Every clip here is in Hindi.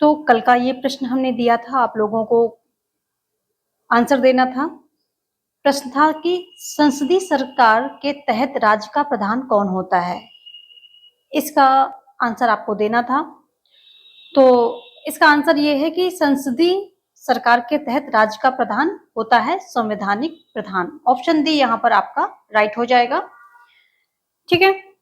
तो कल का ये प्रश्न हमने दिया था, आप लोगों को आंसर देना था। प्रश्न था कि संसदीय सरकार के तहत राज्य का प्रधान कौन होता है? इसका आंसर आपको देना था। तो इसका आंसर ये है कि संसदीय सरकार के तहत राज्य का प्रधान होता है संवैधानिक प्रधान। ऑप्शन डी यहाँ पर आपका राइट हो जाएगा। ठीक है,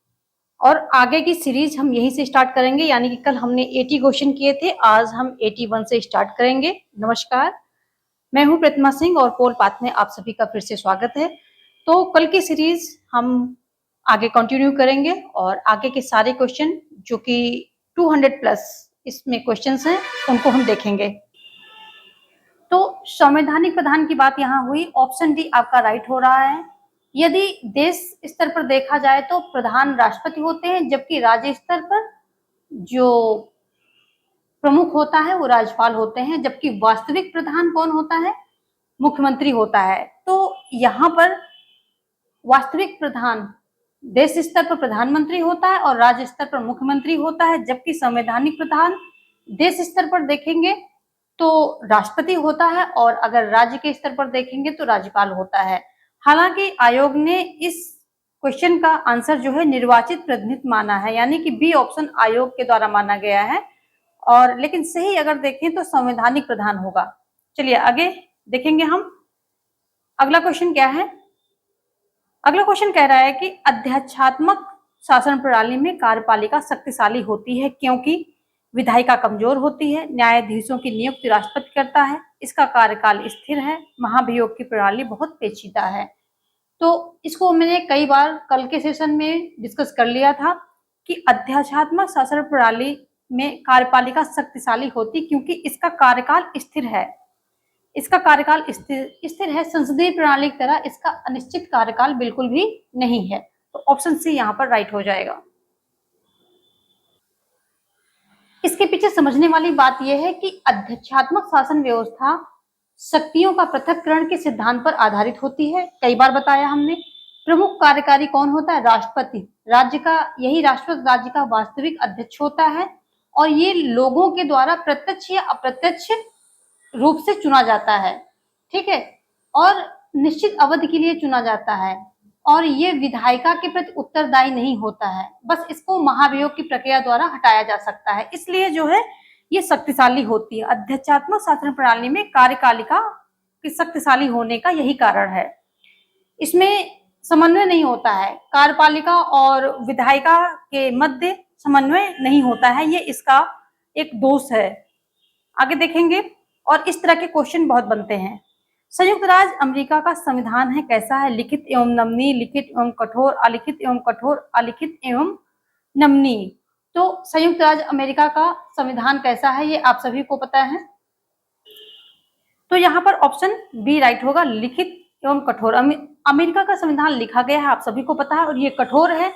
और आगे की सीरीज हम यहीं से स्टार्ट करेंगे, यानी कि कल हमने 80 क्वेश्चन किए थे, आज हम 81 से स्टार्ट करेंगे। नमस्कार, मैं हूं प्रतिमा सिंह और पोल पाथ में आप सभी का फिर से स्वागत है। तो कल की सीरीज हम आगे कंटिन्यू करेंगे और आगे के सारे क्वेश्चन जो कि 200 प्लस इसमें क्वेश्चंस हैं उनको हम देखेंगे। तो संवैधानिक प्रधान की बात यहाँ हुई, ऑप्शन डी आपका राइट हो रहा है। यदि देश स्तर पर देखा जाए तो प्रधान राष्ट्रपति होते हैं, जबकि राज्य स्तर पर जो प्रमुख होता है वो राज्यपाल होते हैं, जबकि वास्तविक प्रधान कौन होता है? मुख्यमंत्री होता है। तो यहाँ पर वास्तविक प्रधान देश स्तर पर प्रधानमंत्री होता है और राज्य स्तर पर मुख्यमंत्री होता है, जबकि संवैधानिक प्रधान देश स्तर पर देखेंगे तो राष्ट्रपति होता है और अगर राज्य के स्तर पर देखेंगे तो राज्यपाल होता है। हालांकि आयोग ने इस क्वेश्चन का आंसर जो है निर्वाचित प्रतिनिधि माना है, यानी कि बी ऑप्शन आयोग के द्वारा माना गया है, और लेकिन सही अगर देखें तो संवैधानिक प्रधान होगा। चलिए आगे देखेंगे हम। अगला क्वेश्चन क्या है? अगला क्वेश्चन कह रहा है कि अध्यक्षात्मक शासन प्रणाली में कार्यपालिका शक्तिशाली होती है क्योंकि विधायिका कमजोर होती है, न्यायाधीशों की नियुक्ति राष्ट्रपति करता है, इसका कार्यकाल स्थिर है, महाभियोग की प्रणाली बहुत पेचीदा है। तो इसको मैंने कई बार कल के सेशन में डिस्कस कर लिया था कि अध्यक्षात्मक शासन प्रणाली में कार्यपालिका शक्तिशाली होती क्योंकि इसका कार्यकाल स्थिर है। इसका कार्यकाल स्थिर है, संसदीय प्रणाली की तरह इसका अनिश्चित कार्यकाल बिल्कुल भी नहीं है। तो ऑप्शन सी यहाँ पर राइट हो जाएगा। इसके पीछे समझने वाली बात यह है कि अध्यक्षात्मक शासन व्यवस्था शक्तियों का पृथक्करण के सिद्धांत पर आधारित होती है। कई बार बताया हमने, प्रमुख कार्यकारी कौन होता है? राष्ट्रपति। राज्य का यही राष्ट्रपति राज्य का वास्तविक अध्यक्ष होता है और ये लोगों के द्वारा प्रत्यक्ष या अप्रत्यक्ष रूप से चुना जाता है। ठीक है, और निश्चित अवधि के लिए चुना जाता है और ये विधायिका के प्रति उत्तरदायी नहीं होता है, बस इसको महाभियोग की प्रक्रिया द्वारा हटाया जा सकता है। इसलिए जो है ये शक्तिशाली होती है। अध्यक्षात्मक शासन प्रणाली में कार्यपालिका के शक्तिशाली होने का यही कारण है। इसमें समन्वय नहीं होता है, कार्यपालिका और विधायिका के मध्य समन्वय नहीं होता है, ये इसका एक दोष है। आगे देखेंगे, और इस तरह के क्वेश्चन बहुत बनते हैं। संयुक्त राज्य अमेरिका का संविधान है कैसा है? लिखित एवं नमनीय, लिखित एवं कठोर, अलिखित एवं कठोर, अलिखित एवं नमनीय। तो संयुक्त राज्य अमेरिका का संविधान कैसा है ये आप सभी को पता है। तो यहाँ पर ऑप्शन बी राइट होगा, लिखित एवं कठोर। अमेरिका का संविधान लिखा गया है, आप सभी को पता है, और ये कठोर है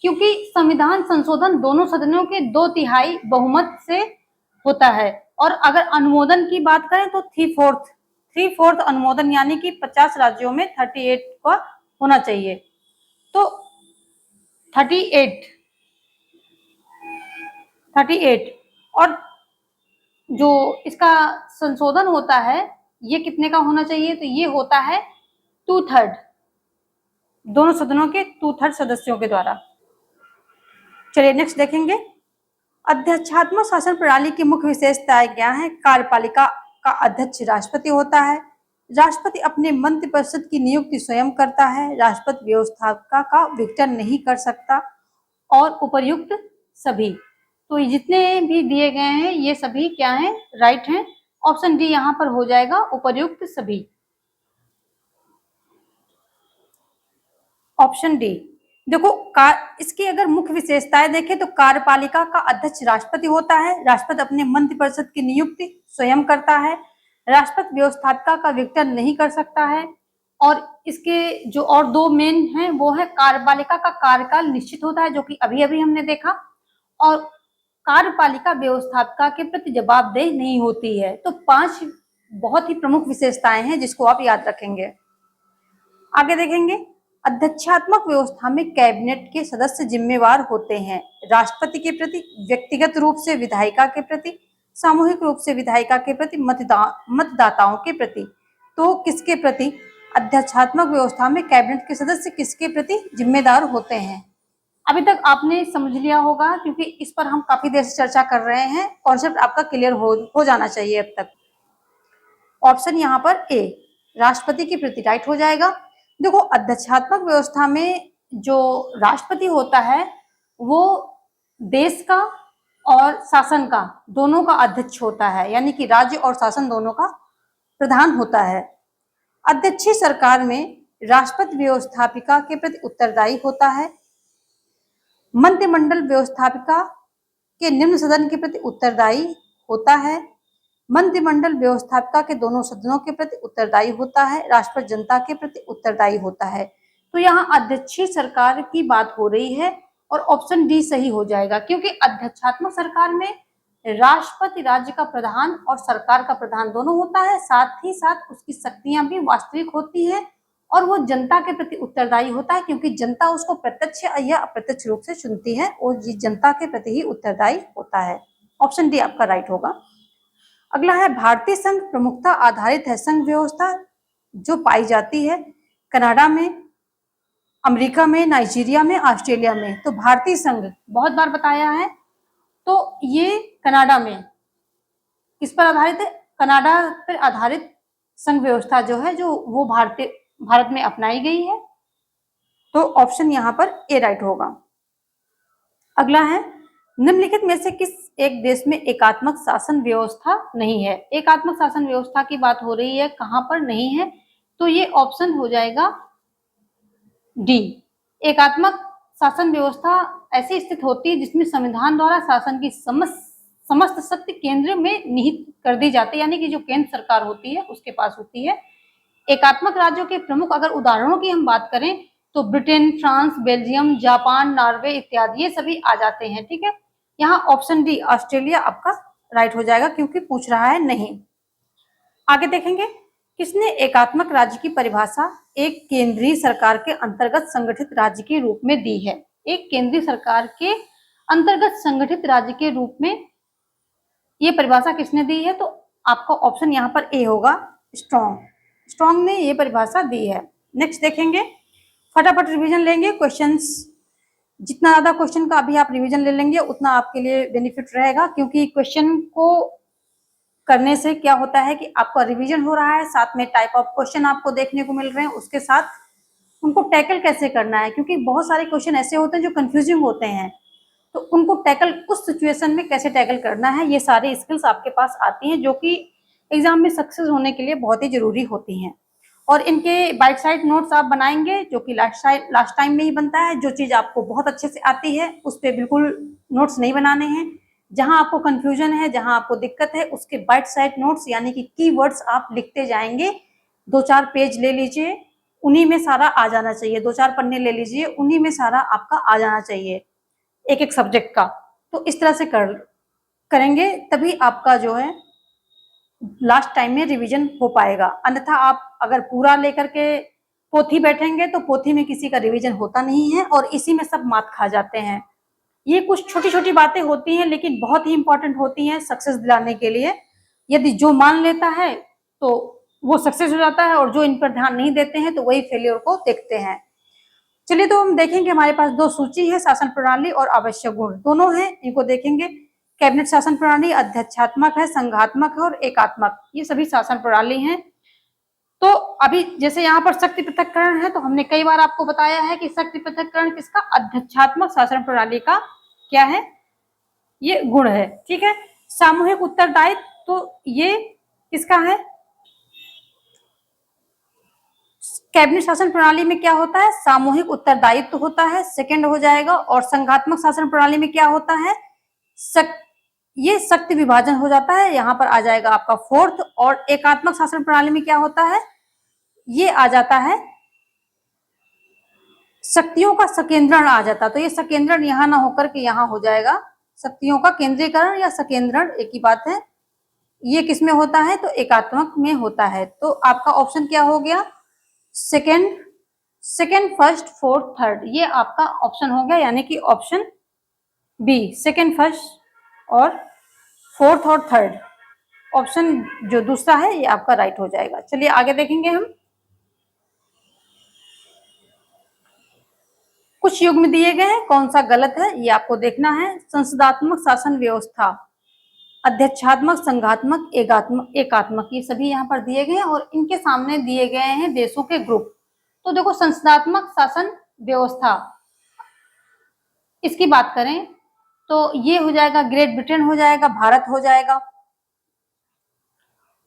क्योंकि संविधान संशोधन दोनों सदनों के 2/3 बहुमत से होता है। और अगर अनुमोदन की बात करें तो 3/4 अनुमोदन, यानी कि 50 राज्यों में 38 का होना चाहिए। तो 38 और जो इसका संशोधन होता है ये कितने का होना चाहिए? तो ये होता है 2/3, दोनों सदनों के 2/3 सदस्यों के द्वारा। चलिए नेक्स्ट देखेंगे, अध्यक्षात्मक शासन प्रणाली की मुख्य विशेषताएं क्या है? कार्यपालिका का अध्यक्ष राष्ट्रपति होता है, राष्ट्रपति अपने मंत्रिपरिषद की नियुक्ति स्वयं करता है, राष्ट्रपति व्यवस्थापिका का विघटन नहीं कर सकता, और उपर्युक्त सभी। तो ये जितने भी दिए गए हैं ये सभी क्या हैं? राइट हैं। ऑप्शन डी यहाँ पर हो जाएगा, उपर्युक्त सभी। Option D. देखो इसकी अगर मुख्य विशेषताएं देखें तो कार्यपालिका का अध्यक्ष राष्ट्रपति होता है, राष्ट्रपति अपने मंत्रिपरिषद की नियुक्ति स्वयं करता है, राष्ट्रपति व्यवस्थापिका का विघटन नहीं कर सकता है, और इसके जो और दो मेन हैं वो है कार्यपालिका का कार्यकाल निश्चित होता है जो कि अभी अभी हमने देखा, और कार्यपालिका व्यवस्थापिका के प्रति जवाबदेह नहीं होती है। तो 5 बहुत ही प्रमुख विशेषताएं हैं जिसको आप याद रखेंगे। आगे देखेंगे, अध्यक्षात्मक व्यवस्था में कैबिनेट के सदस्य जिम्मेवार होते हैं राष्ट्रपति के प्रति, व्यक्तिगत रूप से विधायिका के प्रति, सामूहिक रूप से विधायिका के प्रति, मतदाताओं के प्रति। तो किसके प्रति? अध्यक्षात्मक व्यवस्था में कैबिनेट के सदस्य किसके प्रति जिम्मेदार होते हैं? अभी तक आपने समझ लिया होगा, क्योंकि इस पर हम काफी देर से चर्चा कर रहे हैं। कॉन्सेप्ट आपका क्लियर हो जाना चाहिए अब तक। ऑप्शन यहाँ पर ए, राष्ट्रपति के प्रति राइट हो जाएगा। देखो, अध्यक्षात्मक व्यवस्था में जो राष्ट्रपति होता है वो देश का और शासन का दोनों का अध्यक्ष होता है, यानी कि राज्य और शासन दोनों का प्रधान होता है। अध्यक्षीय सरकार में राष्ट्रपति व्यवस्थापिका के प्रति उत्तरदायी होता है। मंत्रिमंडल व्यवस्थापिका के निम्न सदन के प्रति उत्तरदायी होता है। मंत्रिमंडल व्यवस्थापिका के दोनों सदनों के प्रति उत्तरदायी होता है। राष्ट्रपति जनता के प्रति उत्तरदायी होता है। तो यहाँ अध्यक्षीय सरकार की बात हो रही है और ऑप्शन डी सही हो जाएगा, क्योंकि अध्यक्षात्मक सरकार में राष्ट्रपति राज्य का प्रधान और सरकार का प्रधान दोनों होता है, साथ ही साथ उसकी शक्तियां भी वास्तविक होती है और वो जनता के प्रति उत्तरदायी होता है, क्योंकि जनता उसको प्रत्यक्ष या अप्रत्यक्ष रूप से चुनती है और ये जनता के प्रति ही उत्तरदायी होता है। ऑप्शन डी आपका राइट होगा। अगला है, भारतीय संघ प्रमुखता आधारित है संघ व्यवस्था जो पाई जाती है कनाडा में, अमेरिका में, नाइजीरिया में, ऑस्ट्रेलिया में। तो भारतीय संघ बहुत बार बताया है, तो ये कनाडा में किस पर आधारित है? कनाडा पर आधारित संघ व्यवस्था जो है जो वो भारत में अपनाई गई है। तो ऑप्शन यहाँ पर ए राइट होगा। अगला है, निम्नलिखित में से किस एक देश में एकात्मक शासन व्यवस्था नहीं है? एकात्मक शासन व्यवस्था की बात हो रही है, कहां पर नहीं है? तो ये ऑप्शन हो जाएगा डी। एकात्मक शासन व्यवस्था ऐसी स्थित होती है जिसमें संविधान द्वारा शासन की समस्त शक्ति केंद्र में निहित कर दी जाती है, यानी कि जो केंद्र सरकार होती है उसके पास होती है। एकात्मक राज्यों के प्रमुख अगर उदाहरणों की हम बात करें तो Britain, France, Belgium, Japan, Norway इत्यादि ये सभी आ जाते हैं। ठीक है, यहाँ ऑप्शन डी ऑस्ट्रेलिया आपका राइट हो जाएगा, क्योंकि पूछ रहा है नहीं। आगे देखेंगे, किसने एकात्मक राज्य की परिभाषा एक केंद्रीय सरकार के अंतर्गत संगठित राज्य के रूप में दी है? एक केंद्रीय सरकार के अंतर्गत संगठित राज्य के रूप में ये परिभाषा किसने दी है? तो आपका ऑप्शन यहाँ पर ए होगा, स्ट्रॉन्ग ने ये परिभाषा दी है। नेक्स्ट देखेंगे, फटाफट रिवीजन लेंगे क्वेश्चंस। जितना ज्यादा क्वेश्चन का अभी आप रिवीजन ले लेंगे उतना आपके लिए बेनिफिट रहेगा, क्योंकि क्वेश्चन को करने से क्या होता है कि आपका रिवीजन हो रहा है, साथ में टाइप ऑफ क्वेश्चन आपको देखने को मिल रहे हैं, उसके साथ उनको टैकल कैसे करना है, क्योंकि बहुत सारे क्वेश्चन ऐसे होते हैं जो कंफ्यूजिंग होते हैं, तो उनको टैकल उस सिचुएशन में कैसे टैकल करना है, ये सारे स्किल्स आपके पास आती हैं, जो कि एग्जाम में सक्सेस होने के लिए बहुत ही जरूरी होती हैं। और इनके बाइट साइड नोट्स आप बनाएंगे, जो कि लास्ट टाइम में ही बनता है। जो चीज आपको बहुत अच्छे से आती है उस पर बिल्कुल नोट्स नहीं बनाने हैं। जहां आपको कंफ्यूजन है, जहां आपको दिक्कत है, उसके बाइट साइड नोट्स यानी कि कीवर्ड्स आप लिखते जाएंगे। 2-4 पेज ले लीजिए, उन्हीं में सारा आ जाना चाहिए। 2-4 पन्ने ले लीजिए, उन्हीं में सारा आपका आ जाना चाहिए एक एक सब्जेक्ट का। तो इस तरह से करेंगे तभी आपका जो है लास्ट टाइम में रिवीजन हो पाएगा। अन्यथा आप अगर पूरा लेकर के पोथी बैठेंगे तो पोथी में किसी का रिवीजन होता नहीं है और इसी में सब मात खा जाते हैं। ये कुछ छोटी छोटी बातें होती हैं, लेकिन बहुत ही इंपॉर्टेंट होती हैं सक्सेस दिलाने के लिए। यदि जो मान लेता है तो वो सक्सेस हो जाता है, और जो इन पर ध्यान नहीं देते हैं तो वही फेलियर को देखते हैं। चलिए, तो हम देखेंगे, हमारे पास 2 सूची है, शासन प्रणाली और आवश्यक गुण दोनों हैं, इनको देखेंगे। कैबिनेट शासन प्रणाली अध्यक्षात्मक है, संघात्मक है और एकात्मक, ये सभी शासन प्रणाली हैं। तो अभी जैसे यहाँ पर शक्ति पृथक्करण है, तो हमने कई बार आपको बताया है कि शक्ति पृथक्करण किसका? अध्यक्षात्मक शासन प्रणाली का क्या है? ये गुण है। ठीक है, सामूहिक उत्तरदायित्व, तो ये किसका है? कैबिनेट शासन प्रणाली में क्या होता है? सामूहिक उत्तरदायित्व होता है, सेकंड हो जाएगा। और संघात्मक शासन प्रणाली में क्या होता है? ये शक्ति विभाजन हो जाता है, यहाँ पर आ जाएगा आपका फोर्थ। और एकात्मक शासन प्रणाली में क्या होता है? ये आ जाता है, शक्तियों का संकेंद्रण आ जाता, तो ये संकेंद्रण यहाँ ना होकर के यहाँ हो जाएगा शक्तियों का केंद्रीकरण या संकेंद्रण, एक ही बात है। ये किस में होता है? तो एकात्मक में होता है। तो आपका ऑप्शन क्या हो गया? सेकंड, फर्स्ट, फोर्थ, थर्ड, ये आपका ऑप्शन हो गया, यानी कि ऑप्शन बी, सेकंड, फर्स्ट और फोर्थ और थर्ड ऑप्शन जो दूसरा है ये आपका राइट हो जाएगा। चलिए आगे देखेंगे हम। कुछ युग्म दिए गए हैं, कौन सा गलत है ये आपको देखना है। संसदात्मक शासन व्यवस्था, अध्यक्षात्मक, संघात्मक, एकात्मक, एकात्मक, ये सभी यहाँ पर दिए गए हैं और इनके सामने दिए गए हैं देशों के ग्रुप। तो देखो संसदात्मक शासन व्यवस्था इसकी बात करें तो ये हो जाएगा ग्रेट ब्रिटेन हो जाएगा, भारत हो जाएगा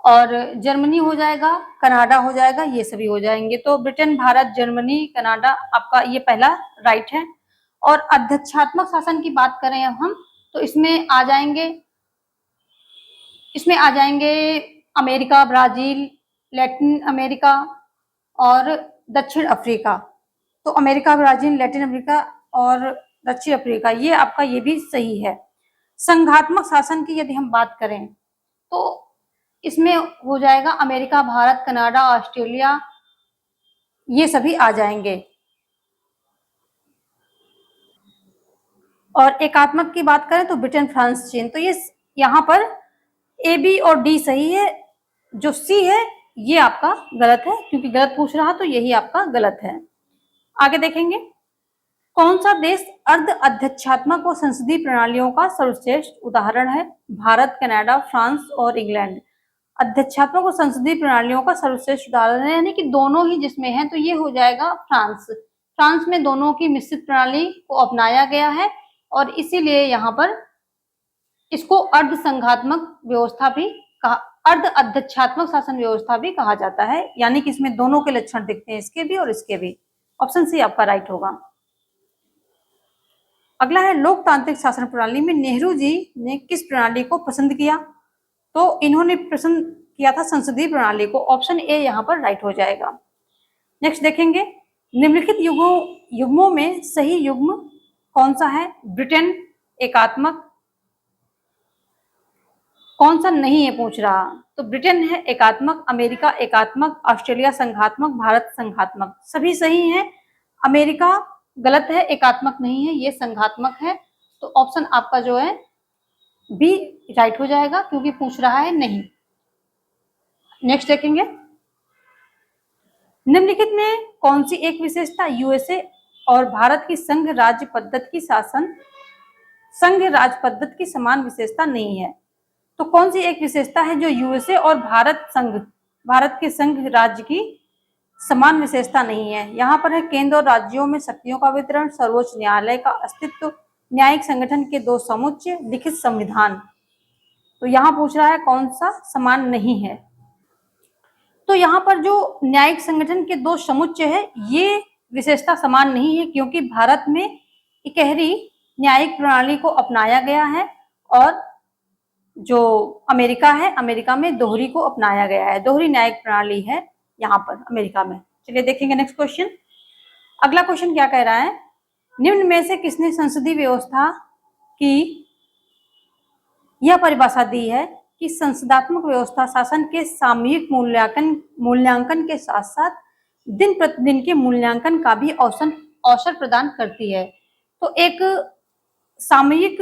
और जर्मनी हो जाएगा, कनाडा हो जाएगा, ये सभी हो जाएंगे। तो ब्रिटेन, भारत, जर्मनी, कनाडा आपका ये पहला राइट है। और अध्यक्षात्मक शासन की बात करें अब हम तो इसमें आ जाएंगे अमेरिका, ब्राजील, लैटिन अमेरिका और दक्षिण अफ्रीका। तो अमेरिका, ब्राजील, लैटिन अमेरिका और दक्षिण अफ्रीका, ये आपका ये भी सही है। संघात्मक शासन की यदि हम बात करें तो इसमें हो जाएगा अमेरिका, भारत, कनाडा, ऑस्ट्रेलिया, ये सभी आ जाएंगे। और एकात्मक की बात करें तो ब्रिटेन, फ्रांस, चीन। तो ये यहाँ पर ए, बी और डी सही है, जो सी है ये आपका गलत है, क्योंकि गलत पूछ रहा तो यही आपका गलत है। आगे देखेंगे, कौन सा देश अर्ध अध्यक्षात्मक व संसदीय प्रणालियों का सर्वश्रेष्ठ उदाहरण है? भारत, कनाडा, फ्रांस और इंग्लैंड। अध्यक्षात्मक और संसदीय प्रणालियों का सर्वश्रेष्ठ उदाहरण है, यानी कि दोनों ही जिसमें है, तो ये हो जाएगा फ्रांस। फ्रांस में दोनों की मिश्रित प्रणाली को अपनाया गया है और इसीलिए यहाँ पर इसको अर्ध संघात्मक व्यवस्था भी कहा, अर्ध अध्यक्षात्मक शासन व्यवस्था भी कहा जाता है, यानी कि इसमें दोनों के लक्षण दिखते हैं, इसके भी और इसके भी। ऑप्शन सी आपका राइट होगा। अगला है, लोकतांत्रिक शासन प्रणाली में नेहरू जी ने किस प्रणाली को पसंद किया? तो इन्होंने पसंद किया था संसदीय प्रणाली को। ऑप्शन ए यहाँ पर राइट हो जाएगा। नेक्स्ट देखेंगे, निम्नलिखित युग्मों में सही युग्म कौन सा है? ब्रिटेन एकात्मक, कौन सा नहीं है पूछ रहा, तो ब्रिटेन है एकात्मक, अमेरिका एकात्मक, ऑस्ट्रेलिया संघात्मक, भारत संघात्मक, सभी सही हैं। अमेरिका गलत है, एकात्मक नहीं है, ये संघात्मक है। तो ऑप्शन आपका जो है बी राइट हो जाएगा, क्योंकि पूछ रहा है नहीं। नेक्स्ट देखेंगे, निम्नलिखित में कौन सी एक विशेषता यूएसए और भारत की संघ राज्य पद्धति की समान विशेषता नहीं है? तो कौन सी एक विशेषता है जो यूएसए और भारत के संघ राज्य की समान विशेषता नहीं है? यहाँ पर है, केंद्र और राज्यों में शक्तियों का वितरण, सर्वोच्च न्यायालय का अस्तित्व, न्यायिक संगठन के दो समुच्चय, लिखित संविधान। तो यहाँ पूछ रहा है कौन सा समान नहीं है। तो यहाँ पर जो न्यायिक संगठन के दो समुच्चय है, ये विशेषता समान नहीं है, क्योंकि भारत में इकहरी न्यायिक प्रणाली को अपनाया गया है और जो अमेरिका है, अमेरिका में दोहरी को अपनाया गया है, दोहरी न्यायिक प्रणाली है यहाँ पर अमेरिका में। चलिए देखेंगे नेक्स्ट क्वेश्चन। अगला क्वेश्चन क्या कह रहा है, निम्न में से किसने संसदीय व्यवस्था की यह परिभाषा दी है कि संसदात्मक व्यवस्था शासन के सामयिक मूल्यांकन के साथ साथ दिन प्रतिदिन के मूल्यांकन का भी अवसर प्रदान करती है? तो एक सामयिक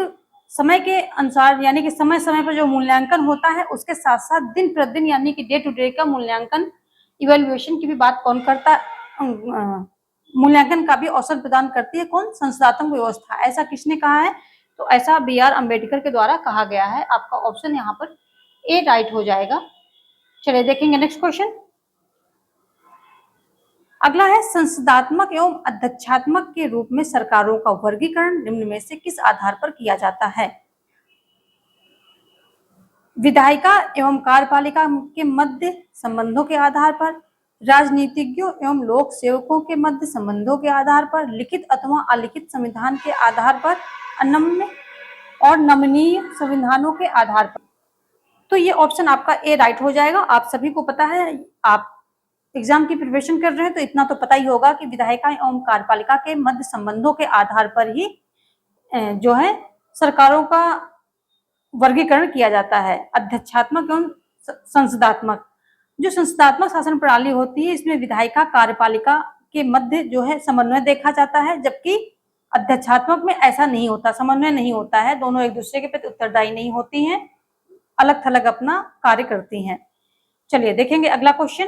समय के अनुसार, यानी कि समय समय पर जो मूल्यांकन होता है, उसके साथ साथ दिन प्रतिदिन यानी कि डे टू डे का मूल्यांकन, इवेल्युएशन की भी बात कौन करता, मूल्यांकन का भी अवसर प्रदान करती है कौन? संसदात्मक व्यवस्था। ऐसा किसने कहा है? तो ऐसा बी.आर. अम्बेडकर के द्वारा कहा गया है। आपका ऑप्शन यहाँ पर ए राइट हो जाएगा। चलिए देखेंगे नेक्स्ट क्वेश्चन। अगला है, संसदात्मक एवं अध्यक्षात्मक के रूप में सरकारों का वर्गीकरण निम्न में से किस आधार पर किया जाता है? विधायिका एवं कार्यपालिका के मध्य संबंधों के आधार पर, राजनीतिज्ञों एवं लोक सेवकों के मध्य संबंधों के आधार पर, लिखित अथवा अलिखित संविधान के आधार पर, अनम्य और नमनीय संविधानों के आधार पर। तो ये ऑप्शन आपका ए राइट हो जाएगा। आप सभी को पता है, आप एग्जाम की प्रिपरेशन कर रहे हैं तो इतना तो पता ही होगा कि विधायिका एवं कार्यपालिका के मध्य संबंधों के आधार पर ही जो है सरकारों का वर्गीकरण किया जाता है, अध्यक्षात्मक एवं संसदात्मक। जो संसदात्मक शासन प्रणाली होती है, इसमें विधायिका कार्यपालिका के मध्य जो है समन्वय देखा जाता है, जबकि अध्यक्षात्मक में ऐसा नहीं होता, समन्वय नहीं होता है, दोनों एक दूसरे के प्रति उत्तरदायी नहीं होती हैं। अलग थलग अपना कार्य करती हैं। चलिए देखेंगे अगला क्वेश्चन।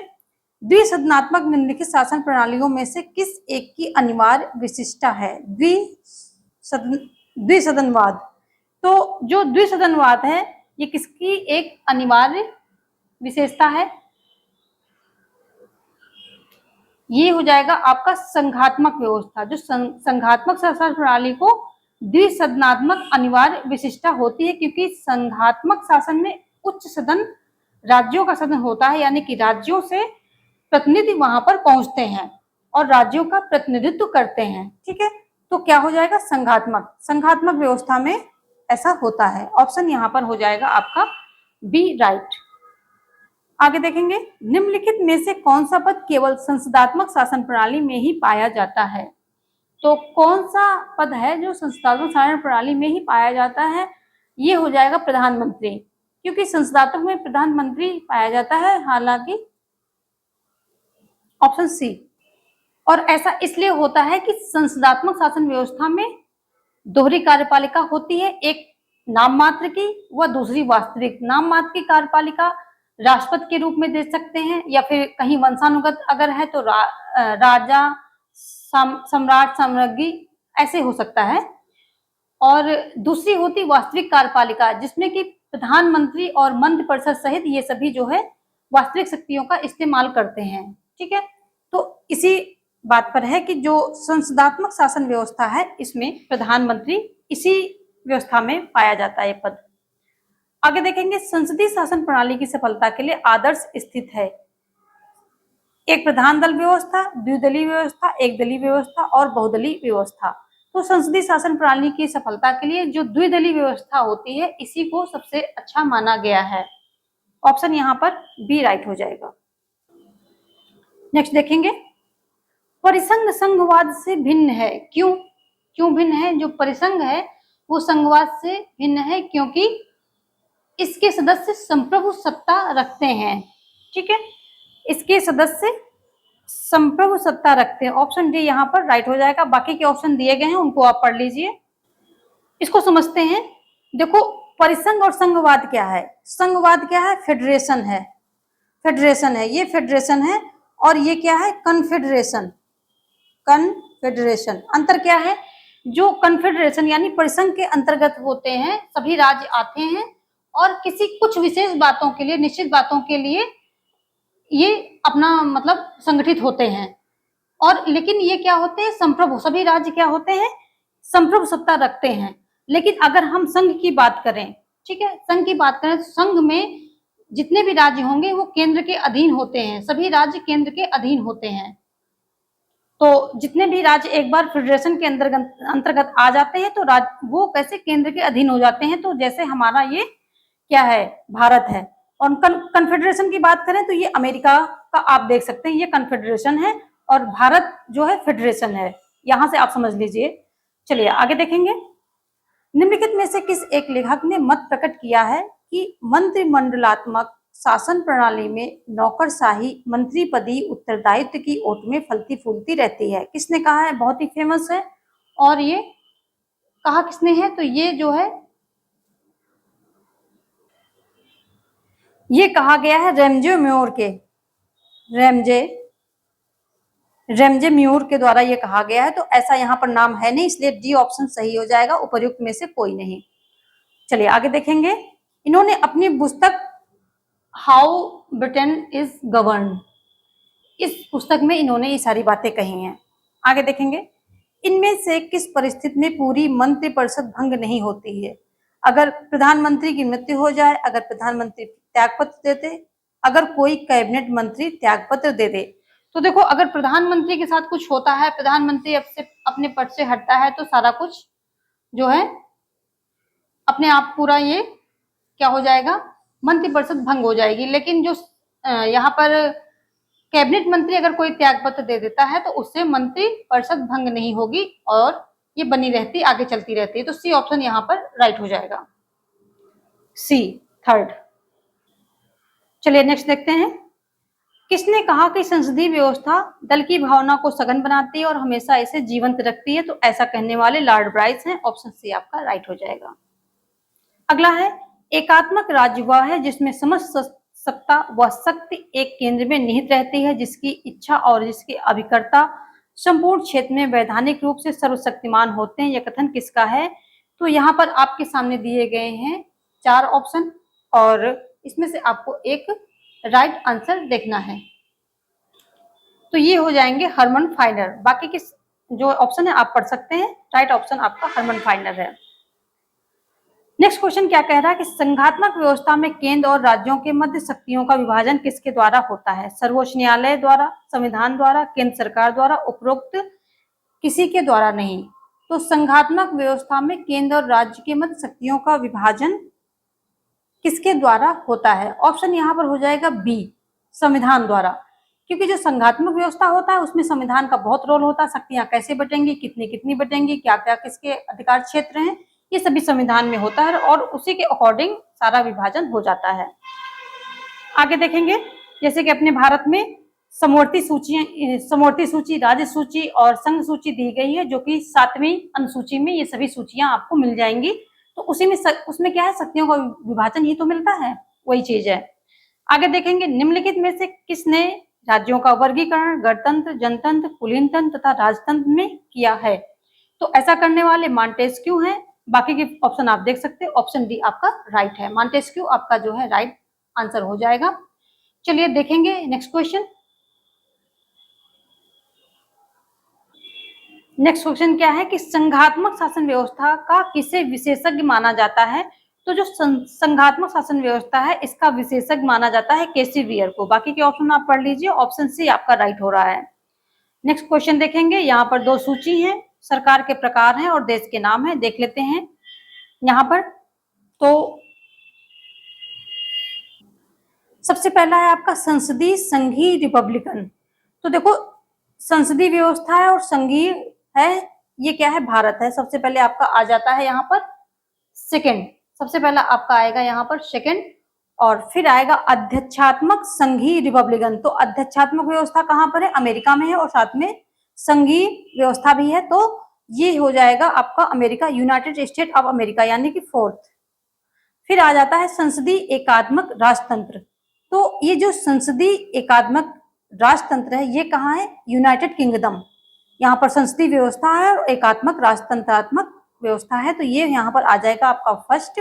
द्विसदनात्मक निम्नलिखित शासन प्रणालियों में से किस एक की अनिवार्य विशिष्टता है? द्विसदनवाद। तो जो द्विसदनवाद है ये किसकी एक अनिवार्य विशेषता है? ये हो जाएगा आपका संघात्मक व्यवस्था। जो संघात्मक शासन प्रणाली को द्विसदनात्मक अनिवार्य विशिष्टता होती है, क्योंकि संघात्मक शासन में उच्च सदन राज्यों का सदन होता है, यानी कि राज्यों से प्रतिनिधि वहां पर पहुंचते हैं और राज्यों का प्रतिनिधित्व करते हैं। ठीक है, तो क्या हो जाएगा? संघात्मक व्यवस्था में ऐसा होता है। ऑप्शन यहाँ पर हो जाएगा आपका बी राइट। आगे देखेंगे, निम्नलिखित में से कौन सा पद केवल संसदात्मक शासन प्रणाली में ही पाया जाता है? तो कौन सा पद है जो संसदात्मक शासन प्रणाली में ही पाया जाता है? ये हो जाएगा प्रधानमंत्री, क्योंकि संसदात्मक में प्रधानमंत्री पाया जाता है, हालांकि ऑप्शन सी। और ऐसा इसलिए होता है कि संसदात्मक शासन व्यवस्था में दोहरी कार्यपालिका होती है, एक नाम मात्र की व दूसरी वास्तविक। नाम मात्र की कार्यपालिका राष्ट्रपति के रूप में दे सकते हैं, या फिर कहीं वंशानुगत अगर है तो राजा, सम्राट, साम्राज्ञी ऐसे हो सकता है। और दूसरी होती वास्तविक कार्यपालिका, जिसमें कि प्रधानमंत्री और मंत्रिपरिषद सहित ये सभी जो है वास्तविक शक्तियों का इस्तेमाल करते हैं। ठीक है, तो इसी बात पर है कि जो संसदात्मक शासन व्यवस्था है इसमें प्रधानमंत्री इसी व्यवस्था में पाया जाता है पद। आगे देखेंगे, संसदीय शासन प्रणाली की सफलता के लिए आदर्श स्थित है। एक प्रधान दल व्यवस्था, द्विदलीय व्यवस्था, एक दलीय व्यवस्था और बहुदलीय व्यवस्था। तो संसदीय शासन प्रणाली की सफलता के लिए जो द्विदलीय व्यवस्था होती है इसी को सबसे अच्छा माना गया है। ऑप्शन यहाँ पर बी राइट हो जाएगा। नेक्स्ट देखेंगे, परिसंघ संघवाद से भिन्न है। क्यों भिन्न है? जो परिसंघ है वो संघवाद से भिन्न है क्योंकि इसके सदस्य संप्रभु सत्ता रखते हैं। ठीक है, इसके सदस्य संप्रभु सत्ता रखते हैं। ऑप्शन डी यहाँ पर राइट हो जाएगा। बाकी के ऑप्शन दिए गए हैं उनको आप पढ़ लीजिए। इसको समझते हैं। देखो, परिसंघ और संघवाद क्या है? संघवाद क्या है? फेडरेशन है। फेडरेशन है, ये फेडरेशन है। और ये क्या है? कन्फेडरेशन। कन्फेडरेशन अंतर क्या है? जो कन्फेडरेशन यानी परिसंघ के अंतर्गत होते हैं, सभी राज्य आते हैं और किसी कुछ विशेष बातों के लिए, निश्चित बातों के लिए ये अपना मतलब संगठित होते हैं। और लेकिन ये क्या होते हैं? संप्रभु। सभी राज्य क्या होते हैं? संप्रभु सत्ता रखते हैं। लेकिन अगर हम संघ की बात करें, ठीक है, संघ की बात करें तो संघ में जितने भी राज्य होंगे वो केंद्र के अधीन होते हैं। सभी राज्य केंद्र के अधीन होते हैं। तो जितने भी राज्य एक बार फेडरेशन के अंतर्गत आ जाते हैं तो वो कैसे केंद्र के अधीन हो जाते हैं। तो जैसे हमारा ये क्या है? भारत है। और कन्फेडरेशन की बात करें तो ये अमेरिका का आप देख सकते हैं, ये कन्फेडरेशन है और भारत जो है फेडरेशन है। यहां से आप समझ लीजिए। चलिए आगे देखेंगे, निम्नलिखित में से किस एक लेखक ने मत प्रकट किया है कि मंत्रिमंडलात्मक शासन प्रणाली में नौकरशाही मंत्रिपदी उत्तरदायित्व की ओट में फलती फूलती रहती है? किसने कहा है? बहुत ही फेमस है। और ये कहा किसने है? तो ये जो है ये कहा गया है रेमजे म्योर के, रेमजे म्योर के द्वारा ये कहा गया है। तो ऐसा यहाँ पर नाम है नहीं, इसलिए डी ऑप्शन सही हो जाएगा, उपर्युक्त में से कोई नहीं। चलिए आगे देखेंगे, इन्होंने अपनी पुस्तक हाउ ब्रिटेन इज गवर्न, इस पुस्तक में इन्होंने ये सारी बातें कही हैं। आगे देखेंगे, इनमें से किस परिस्थिति में पूरी मंत्रिपरिषद भंग नहीं होती है? अगर प्रधानमंत्री की मृत्यु हो जाए, अगर प्रधानमंत्री त्यागपत्र दे दे, अगर कोई कैबिनेट मंत्री त्यागपत्र दे दे। तो देखो, अगर प्रधानमंत्री के साथ कुछ होता है, प्रधानमंत्री अपने पद से हटता है, तो सारा कुछ जो है अपने आप पूरा ये क्या हो जाएगा? मंत्रिपरिषद भंग हो जाएगी। लेकिन जो यहाँ पर कैबिनेट मंत्री अगर कोई त्यागपत्र दे देता है तो उससे मंत्रिपरिषद भंग नहीं होगी और ये बनी रहती, आगे चलती रहती है। तो सी ऑप्शन यहाँ पर राइट हो जाएगा, सी थर्ड। चलिए नेक्स्ट देखते हैं, किसने कहा कि संसदीय व्यवस्था दल की भावना को सघन बनाती है और हमेशा इसे जीवंत रखती है? तो ऐसा कहने वाले लॉर्ड ब्राइस हैं। ऑप्शन सी आपका राइट हो जाएगा। अगला है, एकात्मक राज्य वह है जिसमें समस्त सत्ता व शक्ति एक केंद्र में निहित रहती है, जिसकी इच्छा और जिसके अभिकर्ता संपूर्ण क्षेत्र में वैधानिक रूप से सर्वशक्तिमान होते हैं। यह कथन किसका है? तो यहाँ पर आपके सामने दिए गए हैं 4 ऑप्शन और इसमें से आपको एक राइट आंसर देखना है। तो ये हो जाएंगे हरमन फाइनर। बाकी के जो ऑप्शन है आप पढ़ सकते हैं। राइट ऑप्शन आपका हरमन फाइनर है। नेक्स्ट क्वेश्चन क्या कह रहा है कि संघात्मक व्यवस्था में केंद्र और राज्यों के मध्य शक्तियों का विभाजन किसके द्वारा होता है? सर्वोच्च न्यायालय द्वारा, संविधान द्वारा, केंद्र सरकार द्वारा, उपरोक्त किसी के द्वारा नहीं। तो संघात्मक व्यवस्था में केंद्र और राज्य के मध्य शक्तियों का विभाजन किसके द्वारा होता है? ऑप्शन यहाँ पर हो जाएगा बी, संविधान द्वारा। क्योंकि जो संघात्मक व्यवस्था होता है उसमें संविधान का बहुत रोल होता है। शक्तियां कैसे बटेंगी, कितनी कितनी बटेंगी, क्या क्या किसके अधिकार क्षेत्र हैं, ये सभी संविधान में होता है और उसी के अकॉर्डिंग सारा विभाजन हो जाता है। आगे देखेंगे, जैसे कि अपने भारत में समवर्ती सूची, राज्य सूची और संघ सूची दी गई है, जो कि 7वीं अनुसूची में ये सभी सूचियां आपको मिल जाएंगी। तो उसमें क्या है, शक्तियों का विभाजन ही तो मिलता है, वही चीज है। आगे देखेंगे, निम्नलिखित में से किसने राज्यों का वर्गीकरण गणतंत्र, जनतंत्र, कुलीन तंत्र तथा राजतंत्र में किया है? तो ऐसा करने वाले मॉन्टेस्क्यू हैं। बाकी के ऑप्शन आप देख सकते हैं। ऑप्शन डी आपका राइट है। मॉन्टेस्क्यू आपका जो है राइट आंसर हो जाएगा। चलिए देखेंगे नेक्स्ट क्वेश्चन। नेक्स्ट क्वेश्चन क्या है कि संघात्मक शासन व्यवस्था का किसे विशेषज्ञ माना जाता है? तो जो संघात्मक शासन व्यवस्था है इसका विशेषज्ञ माना जाता है केसी वियर को। बाकी के ऑप्शन आप पढ़ लीजिए। ऑप्शन सी आपका राइट हो रहा है। नेक्स्ट क्वेश्चन देखेंगे। यहाँ पर 2 सूची है, सरकार के प्रकार हैं और देश के नाम है। देख लेते हैं यहाँ पर। तो सबसे पहला है आपका संसदीय, संघीय, रिपब्लिकन। तो देखो, संसदीय व्यवस्था है और संघीय है, ये क्या है, भारत है। सबसे पहले आपका आ जाता है यहाँ पर सेकंड। सबसे पहला आपका आएगा यहाँ पर सेकंड और फिर आएगा अध्यक्षात्मक, संघीय, रिपब्लिकन। तो अध्यक्षात्मक व्यवस्था कहाँ पर है? अमेरिका में है और साथ में संघीय व्यवस्था भी है। तो ये हो जाएगा आपका America, United state of America, यानी कि 4th। फिर आ जाता है संसदीय एकात्मक राजतंत्र। तो ये जो संसदीय एकात्मक राजतंत्र है ये कहाँ है? United kingdom. यहाँ पर संसदीय व्यवस्था है और एकात्मक राजतंत्रात्मक व्यवस्था है। तो ये यहाँ पर आ जाएगा आपका फर्स्ट।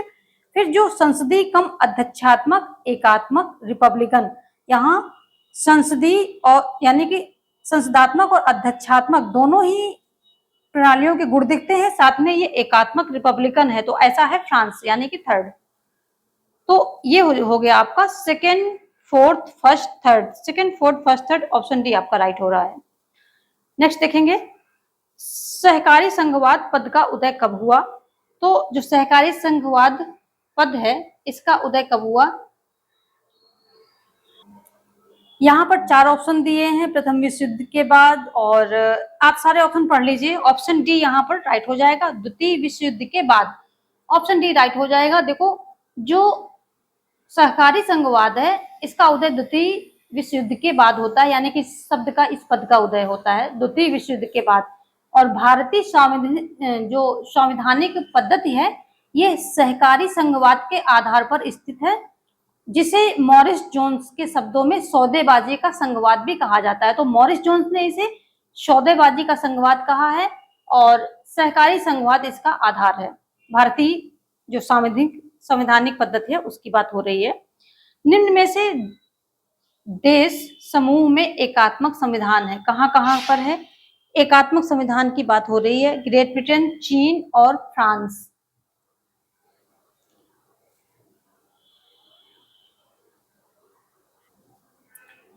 फिर जो संसदीय कम अध्यक्षात्मक एकात्मक रिपब्लिकन, यहाँ संसदीय और यानी कि संसदात्मक और अध्यक्षात्मक दोनों ही प्रणालियों के गुण दिखते हैं। साथ में ये एकात्मक रिपब्लिकन है, तो ऐसा है फ्रांस, यानी कि 3rd। तो ये हो गया आपका second, fourth, first, third. Second, fourth, first, third, option D आपका राइट हो रहा है। नेक्स्ट देखेंगे, सहकारी संघवाद पद का उदय कब हुआ? तो जो सहकारी संघवाद पद है इसका उदय कब हुआ? यहाँ पर 4 ऑप्शन दिए हैं, प्रथम विश्व युद्ध के बाद, और आप सारे ऑप्शन पढ़ लीजिए। ऑप्शन डी यहाँ पर राइट हो जाएगा, द्वितीय विश्व युद्ध के बाद। ऑप्शन डी राइट हो जाएगा। देखो, जो सहकारी संघवाद है इसका उदय द्वितीय विश्व युद्ध के बाद होता है, यानी कि शब्द का इस पद का उदय होता है द्वितीय विश्व युद्ध के बाद। और भारतीय जो संवैधानिक पद्धति है ये सहकारी संघवाद के आधार पर स्थित है, जिसे मॉरिस जोन्स के शब्दों में सौदेबाजी का संघवाद भी कहा जाता है। तो मॉरिस जोन्स ने इसे सौदेबाजी का संघवाद कहा है और सहकारी संघवाद इसका आधार है। भारतीय जो संवैधानिक पद्धति है उसकी बात हो रही है। निम्न में से देश समूह में एकात्मक संविधान है, कहां कहां पर है? एकात्मक संविधान की बात हो रही है, ग्रेट ब्रिटेन, चीन और फ्रांस।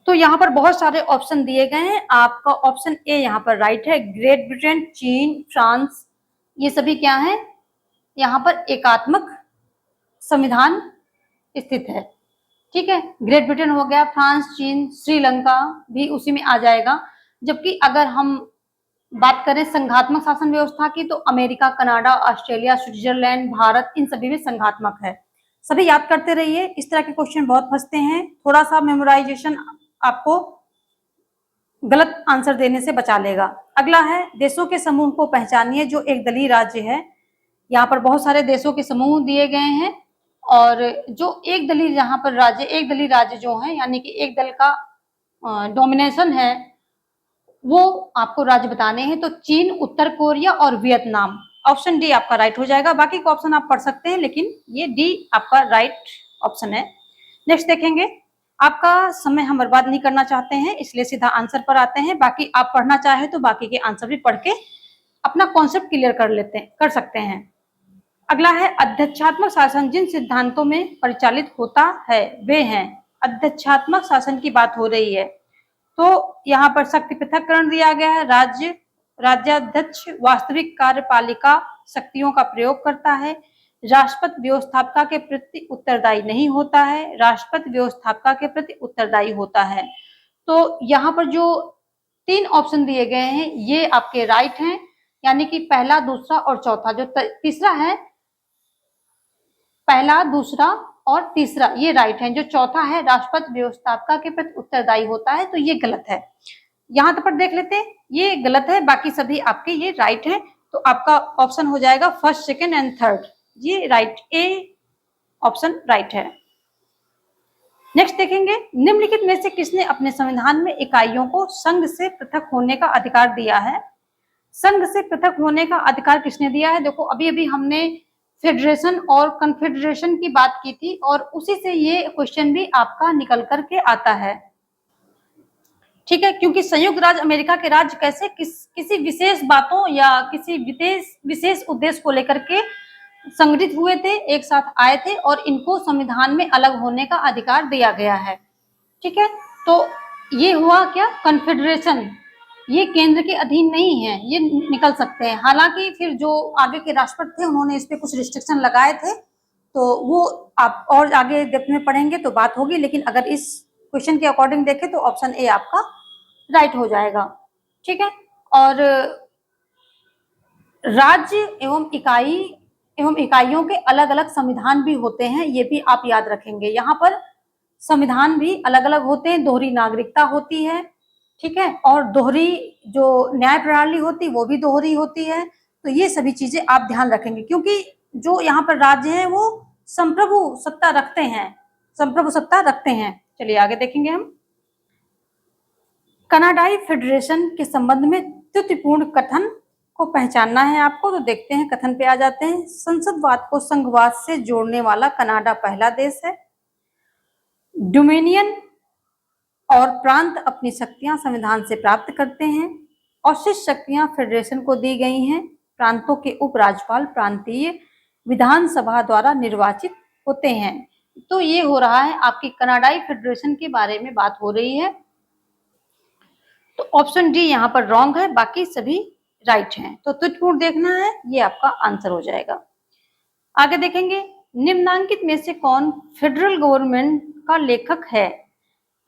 तो यहाँ पर बहुत सारे ऑप्शन दिए गए हैं। आपका ऑप्शन ए यहाँ पर राइट है। ग्रेट ब्रिटेन, चीन, फ्रांस, ये सभी क्या है? यहाँ पर एकात्मक संविधान स्थित है। ठीक है, ग्रेट ब्रिटेन हो गया, फ्रांस, चीन, श्रीलंका भी उसी में आ जाएगा। जबकि अगर हम बात करें संघात्मक शासन व्यवस्था की तो America, Canada, Australia, Switzerland, Bharat, इन सभी में संघात्मक है। सभी याद करते रहिए, इस तरह के क्वेश्चन बहुत फंसते हैं। थोड़ा सा मेमोराइजेशन आपको गलत आंसर देने से बचा लेगा। अगला है देशों के समूह को पहचानिए जो एक दलीय राज्य है। यहाँ पर बहुत सारे देशों के समूह दिए गए हैं और जो एक दलीय यहाँ पर राज्य, एक दलीय राज्य जो है यानी कि एक दल का डोमिनेशन है, वो आपको राज्य बताने हैं। तो चीन, उत्तर कोरिया और वियतनाम। ऑप्शन डी आपका राइट हो जाएगा। बाकी का ऑप्शन आप पढ़ सकते हैं, लेकिन ये डी आपका राइट ऑप्शन है। नेक्स्ट देखेंगे। आपका समय हम बर्बाद नहीं करना चाहते हैं, इसलिए सीधा आंसर पर आते हैं। बाकी आप पढ़ना चाहे तो बाकी के आंसर भी पढ़ के अपना कॉन्सेप्ट क्लियर कर सकते हैं। अगला है अध्यक्षात्मक शासन जिन सिद्धांतों में परिचालित होता है वे हैं। अध्यक्षात्मक शासन की बात हो रही है, तो यहाँ पर शक्ति पृथक्करण दिया गया है। राज्याध्यक्ष वास्तविक कार्यपालिका शक्तियों का प्रयोग करता है। राष्ट्रपति व्यवस्थापिका के प्रति उत्तरदायी नहीं होता है। राष्ट्रपति व्यवस्थापिका के प्रति उत्तरदायी होता है। तो यहाँ पर जो 3 ऑप्शन दिए गए हैं ये आपके राइट हैं, यानी कि पहला, दूसरा और चौथा। जो तीसरा है, पहला, दूसरा और तीसरा, ये राइट है। जो चौथा है राष्ट्रपति व्यवस्थापिका के प्रति उत्तरदायी होता है, तो ये गलत है। यहाँ पर देख लेते हैं, ये गलत है, बाकी सभी आपके ये राइट है। तो आपका ऑप्शन हो जाएगा फर्स्ट, सेकंड एंड थर्ड, ये राइट, ए ऑप्शन राइट है। नेक्स्ट देखेंगे। निम्नलिखित में से किसने अपने संविधान में इकाइयों को संघ से पृथक होने का अधिकार दिया है? संघ से पृथक होने का अधिकार किसने दिया है? देखो, अभी अभी हमने फेडरेशन और कन्फेडरेशन की बात की थी, और उसी से ये क्वेश्चन भी आपका निकल करके आता है। ठीक है, क्योंकि संयुक्त राज्य अमेरिका के राज्य कैसे किसी विशेष बातों या किसी विशेष उद्देश्य को लेकर के संगठित हुए थे, एक साथ आए थे, और इनको संविधान में अलग होने का अधिकार दिया गया है। ठीक है, तो ये हुआ क्या, कन्फेडरेशन। ये केंद्र के अधीन नहीं है, ये निकल सकते हैं। हालांकि फिर जो आगे के राष्ट्रपति थे उन्होंने इस पे कुछ रिस्ट्रिक्शन लगाए थे, तो वो आप और आगे डेप्थ में पढ़ेंगे तो बात होगी। लेकिन अगर इस क्वेश्चन के अकॉर्डिंग देखें तो ऑप्शन ए आपका राइट हो जाएगा। ठीक है, और राज्य एवं इकाइयों के अलग अलग संविधान भी होते हैं, ये भी आप याद रखेंगे। यहाँ पर संविधान भी अलग अलग होते हैं, दोहरी नागरिकता होती है, ठीक है, और दोहरी जो न्याय प्रणाली होती है वो भी दोहरी होती है। तो ये सभी चीजें आप ध्यान रखेंगे, क्योंकि जो यहाँ पर राज्य हैं वो संप्रभु सत्ता रखते हैं। चलिए आगे देखेंगे हम। कनाडाई फेडरेशन के संबंध में त्रुटिपूर्ण कथन को पहचानना है आपको, तो देखते हैं, कथन पे आ जाते हैं। संसदवाद को संघवाद से जोड़ने वाला कनाडा पहला देश है। डोमिनियन और प्रांत अपनी शक्तियां संविधान से प्राप्त करते हैं, और शेष शक्तियां फेडरेशन को दी गई हैं। प्रांतों के उपराज्यपाल प्रांतीय विधानसभा द्वारा निर्वाचित होते हैं। तो ये हो रहा है, आपकी कनाडाई फेडरेशन के बारे में बात हो रही है। तो ऑप्शन डी यहाँ पर रॉन्ग है, बाकी सभी राइट हैं। तो त्रुटिपूर्ण देखना है, ये आपका आंसर हो जाएगा। आगे देखेंगे। निम्नांकित में से कौन फेडरल गवर्नमेंट का लेखक है?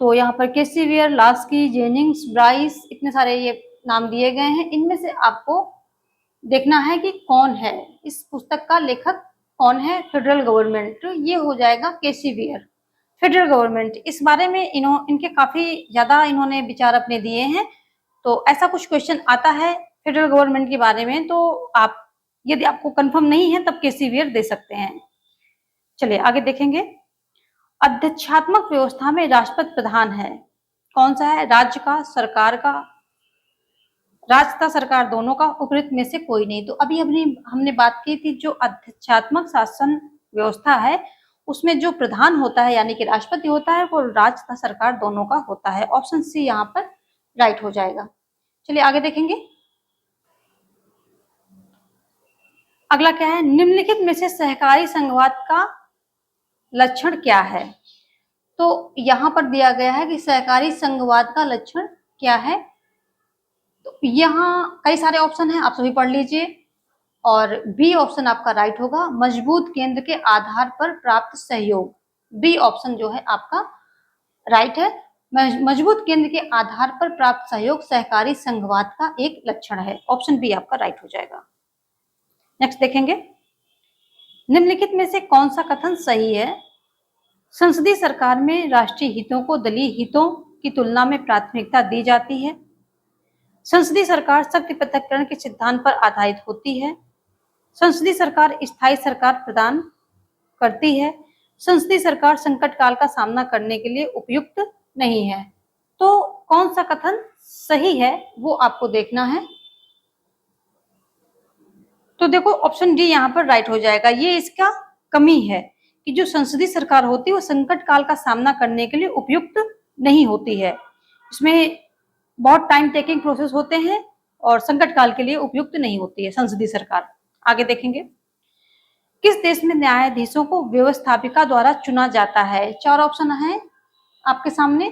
तो यहाँ पर केसीवियर, लास्की, जेनिंग्स, ब्राइस, इतने सारे ये नाम दिए गए हैं। इनमें से आपको देखना है कि कौन है, इस पुस्तक का लेखक कौन है फेडरल गवर्नमेंट। तो ये हो जाएगा केसीवियर। फेडरल गवर्नमेंट, इस बारे में इनके काफी ज्यादा इन्होंने विचार अपने दिए हैं। तो ऐसा कुछ क्वेश्चन आता है फेडरल गवर्नमेंट के बारे में, तो आप यदि आपको कंफर्म नहीं है तब केसीवियर दे सकते हैं। चलिए आगे देखेंगे। अध्यक्षात्मक व्यवस्था में राष्ट्रपति प्रधान है, कौन सा है? राज्य का, सरकार का, राज्य तथा सरकार दोनों का, उपयुक्त में से कोई नहीं। तो अभी हमने बात की थी, जो अध्यक्षात्मक शासन व्यवस्था है उसमें जो प्रधान होता है यानी कि राष्ट्रपति होता है, वो राज्य तथा सरकार दोनों का होता है। ऑप्शन सी यहाँ पर राइट हो जाएगा। चलिए आगे देखेंगे। अगला क्या है? निम्नलिखित में से सहकारी संघवाद का लक्षण क्या है? तो यहाँ पर दिया गया है कि सहकारी संघवाद का लक्षण क्या है। तो यहाँ कई सारे ऑप्शन हैं, आप सभी पढ़ लीजिए, और बी ऑप्शन आपका राइट होगा। मजबूत केंद्र के आधार पर प्राप्त सहयोग, बी ऑप्शन जो है आपका राइट है। मजबूत केंद्र के आधार पर प्राप्त सहयोग सहकारी संघवाद का एक लक्षण है। ऑप्शन बी आपका राइट हो जाएगा। नेक्स्ट देखेंगे। निम्नलिखित में से कौन सा कथन सही है? संसदीय सरकार में राष्ट्रीय हितों को दलीय हितों की तुलना में प्राथमिकता दी जाती है। संसदीय सरकार शक्ति पृथक्करण के सिद्धांत पर आधारित होती है। संसदीय सरकार स्थायी सरकार प्रदान करती है। संसदीय सरकार संकट काल का सामना करने के लिए उपयुक्त नहीं है। तो कौन सा कथन सही है वो आपको देखना है। तो देखो ऑप्शन डी यहाँ पर राइट हो जाएगा। ये इसका कमी है कि जो संसदीय सरकार होती है वो संकट काल का सामना करने के लिए उपयुक्त नहीं होती है। इसमें बहुत टाइम टेकिंग प्रोसेस होते हैं और संकट काल के लिए उपयुक्त नहीं होती है संसदीय सरकार। आगे देखेंगे, किस देश में न्यायाधीशों को व्यवस्थापिका द्वारा चुना जाता है। चार ऑप्शन है आपके सामने,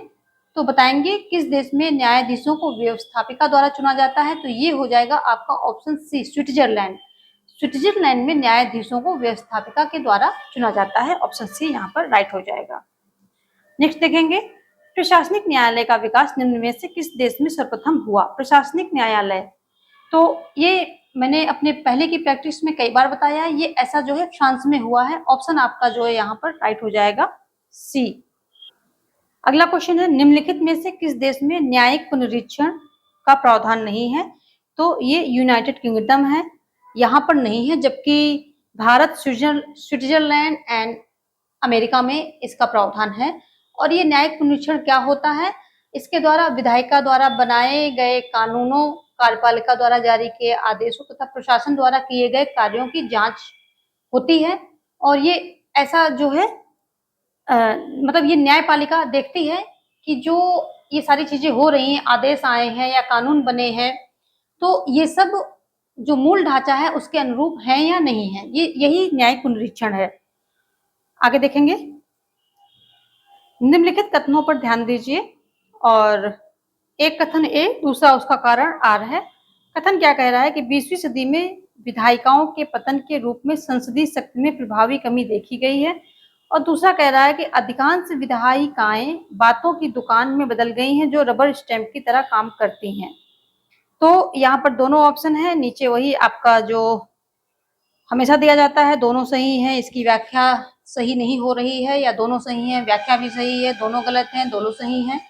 तो बताएंगे किस देश में न्यायाधीशों को व्यवस्थापिका द्वारा चुना जाता है। तो ये हो जाएगा आपका ऑप्शन सी, स्विट्जरलैंड। स्विट्जरलैंड में न्यायाधीशों को व्यवस्थापिका के द्वारा चुना जाता है। ऑप्शन सी यहाँ पर राइट हो जाएगा। नेक्स्ट देखेंगे, प्रशासनिक न्यायालय का विकास निम्न में से किस देश में सर्वप्रथम हुआ। प्रशासनिक न्यायालय, तो ये मैंने अपने पहले की प्रैक्टिस में कई बार बताया है, ये ऐसा जो है फ्रांस में हुआ है। ऑप्शन आपका जो है यहाँ पर राइट हो जाएगा सी। अगला क्वेश्चन है, निम्नलिखित में से किस देश में न्यायिक पुनरीक्षण का प्रावधान नहीं है। तो ये यूनाइटेड किंगडम है, यहाँ पर नहीं है, जबकि भारत, स्विट्जरलैंड एंड अमेरिका में इसका प्रावधान है। और ये न्यायिक पुनरीक्षण क्या होता है, इसके द्वारा विधायिका द्वारा बनाए गए कानूनों, कार्यपालिका द्वारा जारी किए आदेशों तथा प्रशासन द्वारा किए गए कार्यों की जांच होती है। और ये ऐसा जो है मतलब ये न्यायपालिका देखती है कि जो ये सारी चीजें हो रही हैं, आदेश आए हैं या कानून बने हैं, तो ये सब जो मूल ढांचा है उसके अनुरूप है या नहीं है। ये यही न्यायिक पुनरीक्षण है। आगे देखेंगे, निम्नलिखित कथनों पर ध्यान दीजिए और एक कथन ए, दूसरा उसका कारण आर है। कथन क्या कह रहा है कि 20वीं सदी में विधायिकाओं के पतन के रूप में संसदीय शक्ति में प्रभावी कमी देखी गई है। और दूसरा कह रहा है कि अधिकांश विधायिकाएं बातों की दुकान में बदल गई हैं जो रबर स्टैंप की तरह काम करती हैं। तो यहाँ पर दोनों ऑप्शन है, नीचे वही आपका जो हमेशा दिया जाता है, दोनों सही है, इसकी व्याख्या सही नहीं हो रही है, या दोनों सही है, व्याख्या भी सही है, दोनों गलत हैं, दोनों सही हैं।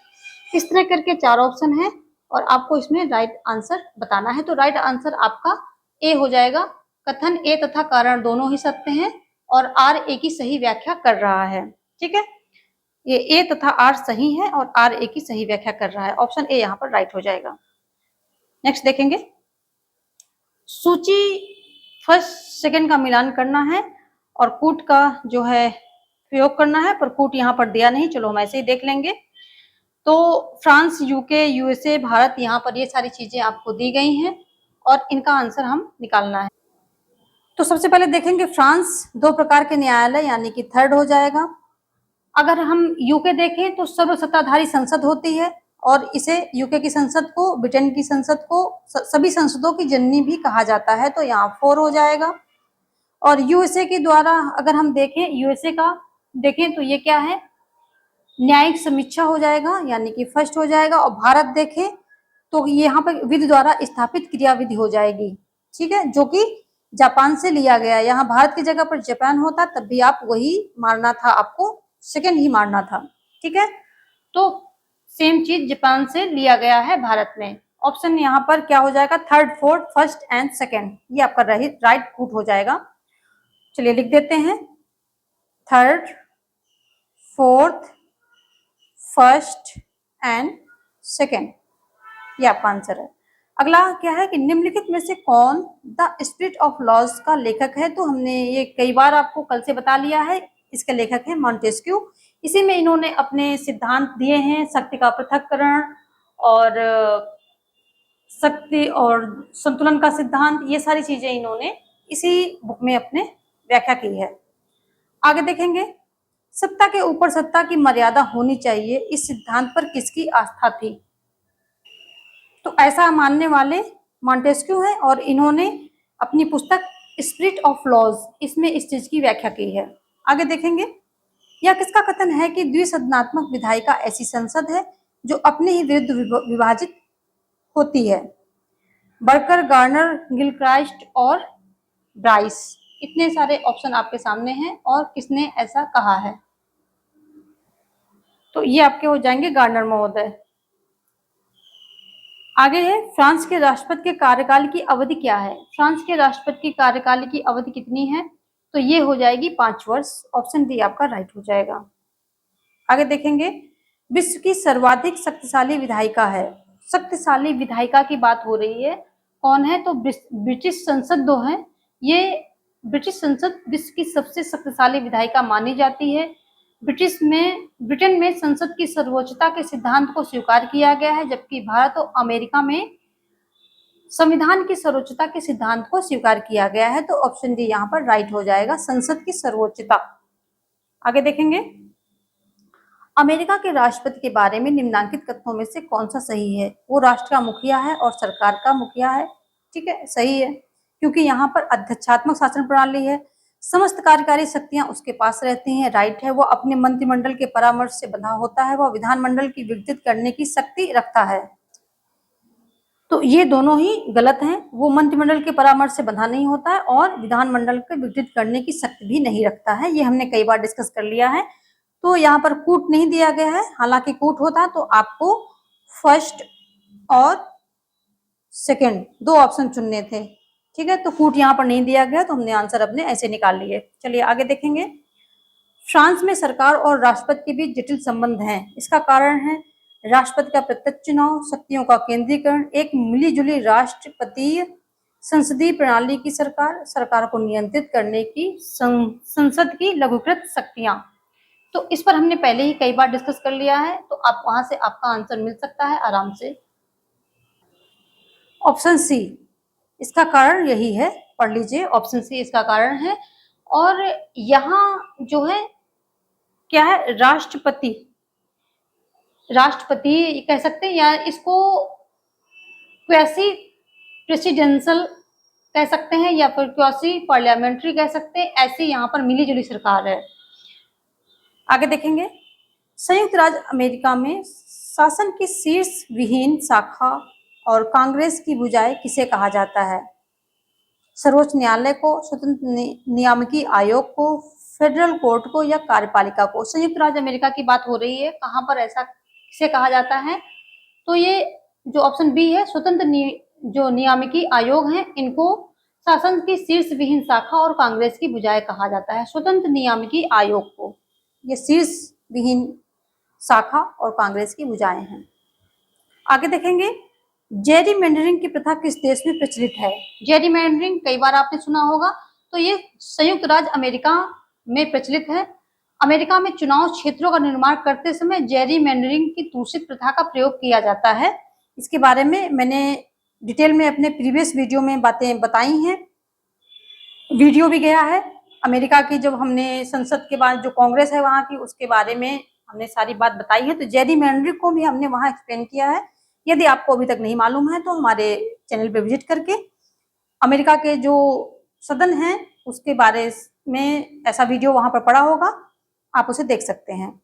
इस तरह करके चार ऑप्शन है और आपको इसमें राइट आंसर बताना है। तो राइट आंसर आपका ए हो जाएगा। कथन ए तथा कारण दोनों ही सत्य हैं और आर ए की सही व्याख्या कर रहा है। ठीक है, ये ए तथा आर सही है और आर ए की सही व्याख्या कर रहा है। ऑप्शन ए यहाँ पर राइट हो जाएगा। नेक्स्ट देखेंगे, सूची फर्स्ट सेकंड का मिलान करना है और कूट का जो है प्रयोग करना है, पर कूट यहाँ पर दिया नहीं, चलो हम ऐसे ही देख लेंगे। तो फ्रांस, यूके, यूएसए, भारत, यहाँ पर ये सारी चीजें आपको दी गई हैं और इनका आंसर हम निकालना है। तो सबसे पहले देखेंगे फ्रांस, दो प्रकार के न्यायालय यानी कि थर्ड हो जाएगा। अगर हम यूके देखें तो सर्वसत्ताधारी संसद होती है और इसे यूके की संसद को, ब्रिटेन की संसद को सभी संसदों की जननी भी कहा जाता है, तो यहाँ 4 हो जाएगा। और यूएसए के द्वारा अगर हम देखें, यूएसए का देखें तो ये क्या है, न्यायिक समीक्षा हो जाएगा यानी कि फर्स्ट हो जाएगा। और भारत देखें तो यहाँ पर विधि द्वारा स्थापित क्रियाविधि हो जाएगी। ठीक है, जो कि जापान से लिया गया। यहाँ भारत की जगह पर जापान होता तब भी आप वही मारना था, आपको सेकंड ही मारना था। ठीक है, तो सेम चीज जापान से लिया गया है भारत में। ऑप्शन यहाँ पर क्या हो जाएगा, third, fourth, first and second, ये आपका राइट कूट हो जाएगा। चलिए लिख देते हैं, third, fourth, first and second, ये आपका आंसर है। अगला क्या है कि निम्नलिखित में से कौन द स्पिरिट ऑफ लॉज का लेखक है। तो हमने ये कई बार आपको कल से बता लिया है, इसके लेखक है मॉन्टेस्क्यू। इसी में इन्होंने अपने सिद्धांत दिए हैं, शक्ति का पृथक्करण और शक्ति और संतुलन का सिद्धांत, ये सारी चीजें इन्होंने इसी बुक में अपने व्याख्या की है। आगे देखेंगे, सत्ता के ऊपर सत्ता की मर्यादा होनी चाहिए, इस सिद्धांत पर किसकी आस्था थी। तो ऐसा मानने वाले मॉन्टेस्क्यू हैं और इन्होंने अपनी पुस्तक स्पिरिट ऑफ लॉज, इसमें इस चीज की व्याख्या की है। आगे देखेंगे, यह किसका कथन है कि द्विसदनात्मक विधायिका ऐसी संसद है जो अपने ही विरुद्ध विभाजित होती है। बर्कर, गार्नर, गिलक्राइस्ट और ब्राइस, इतने सारे ऑप्शन आपके सामने हैं और किसने ऐसा कहा है। तो ये आपके हो जाएंगे गार्नर महोदय। आगे है, फ्रांस के राष्ट्रपति के कार्यकाल की अवधि क्या है। फ्रांस के राष्ट्रपति की कार्यकाल की अवधि कितनी है। तो ये हो जाएगी 5 वर्ष। ऑप्शन डी आपका राइट हो जाएगा। आगे देखेंगे, विश्व की सर्वाधिक शक्तिशाली विधायिका है। शक्तिशाली विधायिका की बात हो रही है, कौन है? तो ब्रिटिश संसद दो है। ये ब्रिटिश संसद विश्व की सबसे शक्तिशाली विधायिका मानी जाती है। ब्रिटेन में संसद की सर्वोच्चता के सिद्धांत को स्वीकार किया गया है, जबकि भारत और अमेरिका में संविधान की सर्वोच्चता के सिद्धांत को स्वीकार किया गया है। तो ऑप्शन डी यहाँ पर राइट हो जाएगा, संसद की सर्वोच्चता। आगे देखेंगे, अमेरिका के राष्ट्रपति के बारे में निम्नलिखित कथनों में से कौन सा सही है? वो राष्ट्र का मुखिया है और सरकार का मुखिया है। ठीक है, सही है, क्योंकि यहाँ पर अध्यक्षात्मक शासन प्रणाली है, समस्त कार्यकारी शक्तियां उसके पास रहती हैं। राइट है, वो अपने मंत्रिमंडल के परामर्श से बंधा होता है, वह विधानमंडल की विघटित करने की शक्ति रखता है। तो ये दोनों ही गलत हैं, वो मंत्रिमंडल के परामर्श से बंधा नहीं होता है और विधानमंडल को विघटित करने की शक्ति भी नहीं रखता है। ये हमने कई बार डिस्कस कर लिया है। तो यहाँ पर कूट नहीं दिया गया है, हालांकि कूट होता तो आपको फर्स्ट और सेकंड दो ऑप्शन चुनने थे। ठीक है, तो कूट यहाँ पर नहीं दिया गया, तो हमने आंसर अपने ऐसे निकाल लिए। चलिए आगे देखेंगे, फ्रांस में सरकार और राष्ट्रपति के बीच जटिल संबंध हैं। इसका कारण है राष्ट्रपति का प्रत्यक्ष चुनाव, शक्तियों का केंद्रीकरण, एक मिलीजुली राष्ट्रपतीय संसदीय प्रणाली की सरकार को नियंत्रित करने की संसद की लघुकृत शक्तियां। तो इस पर हमने पहले ही कई बार डिस्कस कर लिया है, तो आप वहां से आपका आंसर मिल सकता है आराम से। ऑप्शन सी इसका कारण यही है, पढ़ लीजिए, ऑप्शन सी इसका कारण है। और यहाँ जो है क्या है, राष्ट्रपति कह सकते हैं, या इसको क्वासी प्रेसिडेंशियल कह सकते हैं, या फिर क्वासी पार्लियामेंट्री कह सकते हैं। ऐसी यहाँ पर मिलीजुली सरकार है। आगे देखेंगे, संयुक्त राज्य अमेरिका में शासन की शीर्ष विहीन शाखा और कांग्रेस की भुजाएं किसे कहा जाता है? सर्वोच्च न्यायालय को, स्वतंत्र नियामकी आयोग को, फेडरल कोर्ट को, या कार्यपालिका को? संयुक्त राज्य अमेरिका की बात हो रही है, कहां पर ऐसा किसे कहा जाता है? तो ये जो ऑप्शन बी है, जो नियामकी आयोग है, इनको शासन की शीर्ष विहीन शाखा और कांग्रेस की भुजाएं कहा जाता है। स्वतंत्र नियामकी आयोग को, ये शीर्ष विहीन शाखा और कांग्रेस की भुजाएं हैं। आगे देखेंगे, जेरीमैंडरिंग की प्रथा किस देश में प्रचलित है? जेरीमैंडरिंग कई बार आपने सुना होगा, तो ये संयुक्त राज्य अमेरिका में प्रचलित है। अमेरिका में चुनाव क्षेत्रों का निर्माण करते समय जेरीमैंडरिंग की दूषित प्रथा का प्रयोग किया जाता है। इसके बारे में मैंने डिटेल में अपने प्रीवियस वीडियो में बातें बताई हैं, वीडियो भी गया है अमेरिका की, जब हमने संसद के बाद जो कांग्रेस है वहां की, उसके बारे में हमने सारी बात बताई है। तो जेरीमैंडरिंग को भी हमने वहां एक्सप्लेन किया है। यदि आपको अभी तक नहीं मालूम है तो हमारे चैनल पे विजिट करके अमेरिका के जो सदन है उसके बारे में ऐसा वीडियो वहां पर पड़ा होगा, आप उसे देख सकते हैं।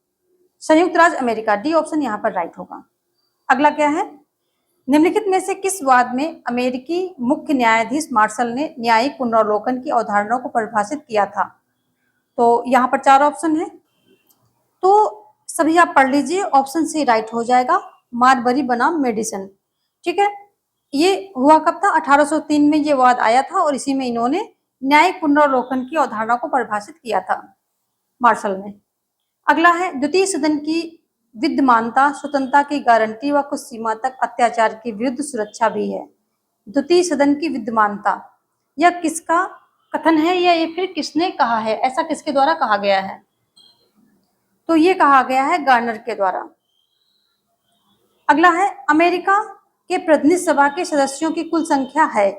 संयुक्त राज्य अमेरिका, डी ऑप्शन यहाँ पर राइट होगा। अगला क्या है, निम्नलिखित में से किस वाद में अमेरिकी मुख्य न्यायाधीश मार्शल ने न्यायिक पुनरावलोकन की अवधारणा को परिभाषित किया था? तो यहाँ पर 4 ऑप्शन है, तो सभी आप पढ़ लीजिए। ऑप्शन सी राइट हो जाएगा, मारबरी बनाम मेडिसन। ठीक है, ये हुआ कब था? 1803 में ये वाद आया था और इसी में इन्होंने न्यायिक पुनरावलोकन की अवधारणा को परिभाषित किया था मार्शल ने। अगला है, द्वितीय सदन की विद्यमानता स्वतंत्रता की गारंटी व कुछ सीमा तक अत्याचार के विरुद्ध सुरक्षा भी है। द्वितीय सदन की विद्यमानता, यह किसका कथन है या ये फिर किसने कहा है? ऐसा किसके द्वारा कहा गया है? तो ये कहा गया है गार्नर के द्वारा। अगला है, अमेरिका के प्रतिनिधि सभा के सदस्यों की कुल संख्या है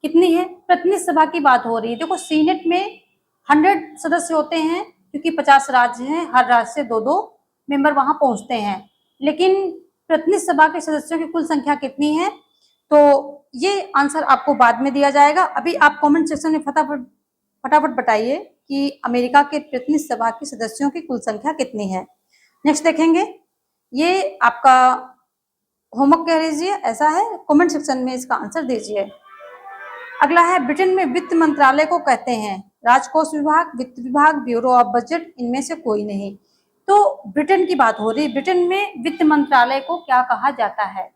कितनी है? प्रतिनिधि सभा की बात हो रही है। देखो, सीनेट में 100 सदस्य होते हैं, क्योंकि 50 राज्य हैं, हर राज्य से 2-2 मेंबर वहां पहुंचते हैं। लेकिन प्रतिनिधि सभा के सदस्यों की कुल संख्या कितनी है? तो ये आंसर आपको बाद में दिया जाएगा। अभी आप कमेंट सेक्शन में फटाफट बताइए कि अमेरिका के प्रतिनिधि सभा के सदस्यों की कुल संख्या कितनी है। नेक्स्ट देखेंगे, ये आपका होमवर्क कह लीजिए, ऐसा है, कमेंट सेक्शन में इसका आंसर दीजिए। अगला है, ब्रिटेन में वित्त मंत्रालय को कहते हैं राजकोष विभाग, वित्त विभाग, ब्यूरो ऑफ बजट, इनमें से कोई नहीं। तो ब्रिटेन की बात हो रही है, ब्रिटेन में वित्त मंत्रालय को क्या कहा जाता है?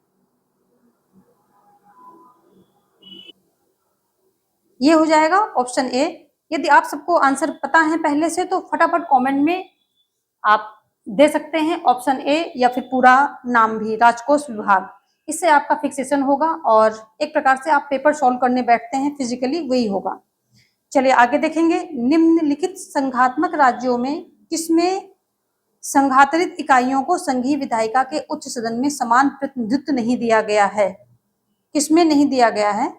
ये हो जाएगा ऑप्शन ए, यदि आप सबको आंसर पता है पहले से तो फटाफट कमेंट में आप दे सकते हैं ऑप्शन ए या फिर पूरा नाम भी, राजकोष विभाग। इससे आपका फिक्सेशन होगा और एक प्रकार से आप पेपर सॉल्व करने बैठते हैं फिजिकली, वही होगा। चलिए आगे देखेंगे। निम्नलिखित संघात्मक राज्यों में किसमें संघातरित इकाइयों को संघीय विधायिका के उच्च सदन में समान प्रतिनिधित्व नहीं दिया गया है? किसमें नहीं दिया गया है?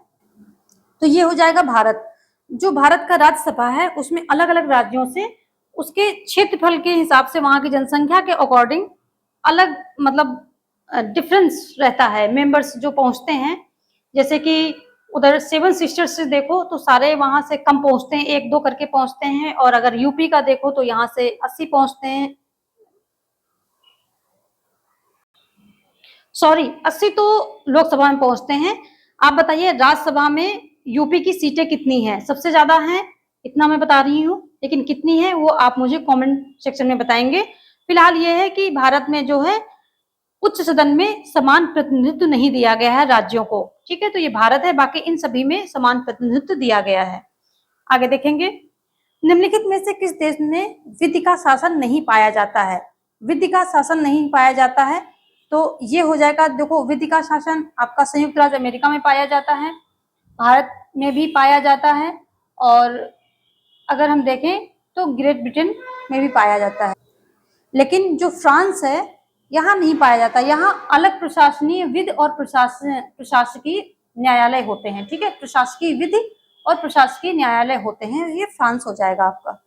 तो ये हो जाएगा भारत। जो भारत का राज्यसभा है उसमें अलग अलग राज्यों से उसके क्षेत्रफल के हिसाब से, वहां की जनसंख्या के अकॉर्डिंग अलग मतलब डिफरेंस रहता है, मेंबर्स जो पहुंचते हैं। जैसे कि उधर सेवन सिस्टर्स से देखो तो सारे वहां से कम पहुंचते हैं, 1-2 करके पहुंचते हैं। और अगर यूपी का देखो तो यहाँ से 80 पहुंचते हैं, सॉरी 80 तो लोकसभा में पहुंचते हैं। आप बताइए राज्यसभा में यूपी की सीटें कितनी हैं? सबसे ज्यादा हैं, इतना मैं बता रही हूँ, लेकिन कितनी है वो आप मुझे कमेंट सेक्शन में बताएंगे। फिलहाल ये है कि भारत में जो है उच्च सदन में समान प्रतिनिधित्व नहीं दिया गया है राज्यों को, ठीक है। तो ये भारत है, बाकी इन सभी में समान प्रतिनिधित्व दिया गया है। आगे देखेंगे। निम्नलिखित में से किस देश में विधि का शासन नहीं पाया जाता है? विधि का शासन नहीं पाया जाता है तो ये हो जाएगा, देखो विधि का शासन आपका संयुक्त राज्य अमेरिका में पाया जाता है, भारत में भी पाया जाता है, और अगर हम देखें तो ग्रेट ब्रिटेन में भी पाया जाता है। लेकिन जो फ्रांस है यहाँ नहीं पाया जाता, यहाँ अलग प्रशासनीय विधि और प्रशासकीय न्यायालय होते हैं, ठीक है। प्रशासकीय विधि और प्रशासकीय न्यायालय होते हैं, ये फ्रांस हो जाएगा आपका।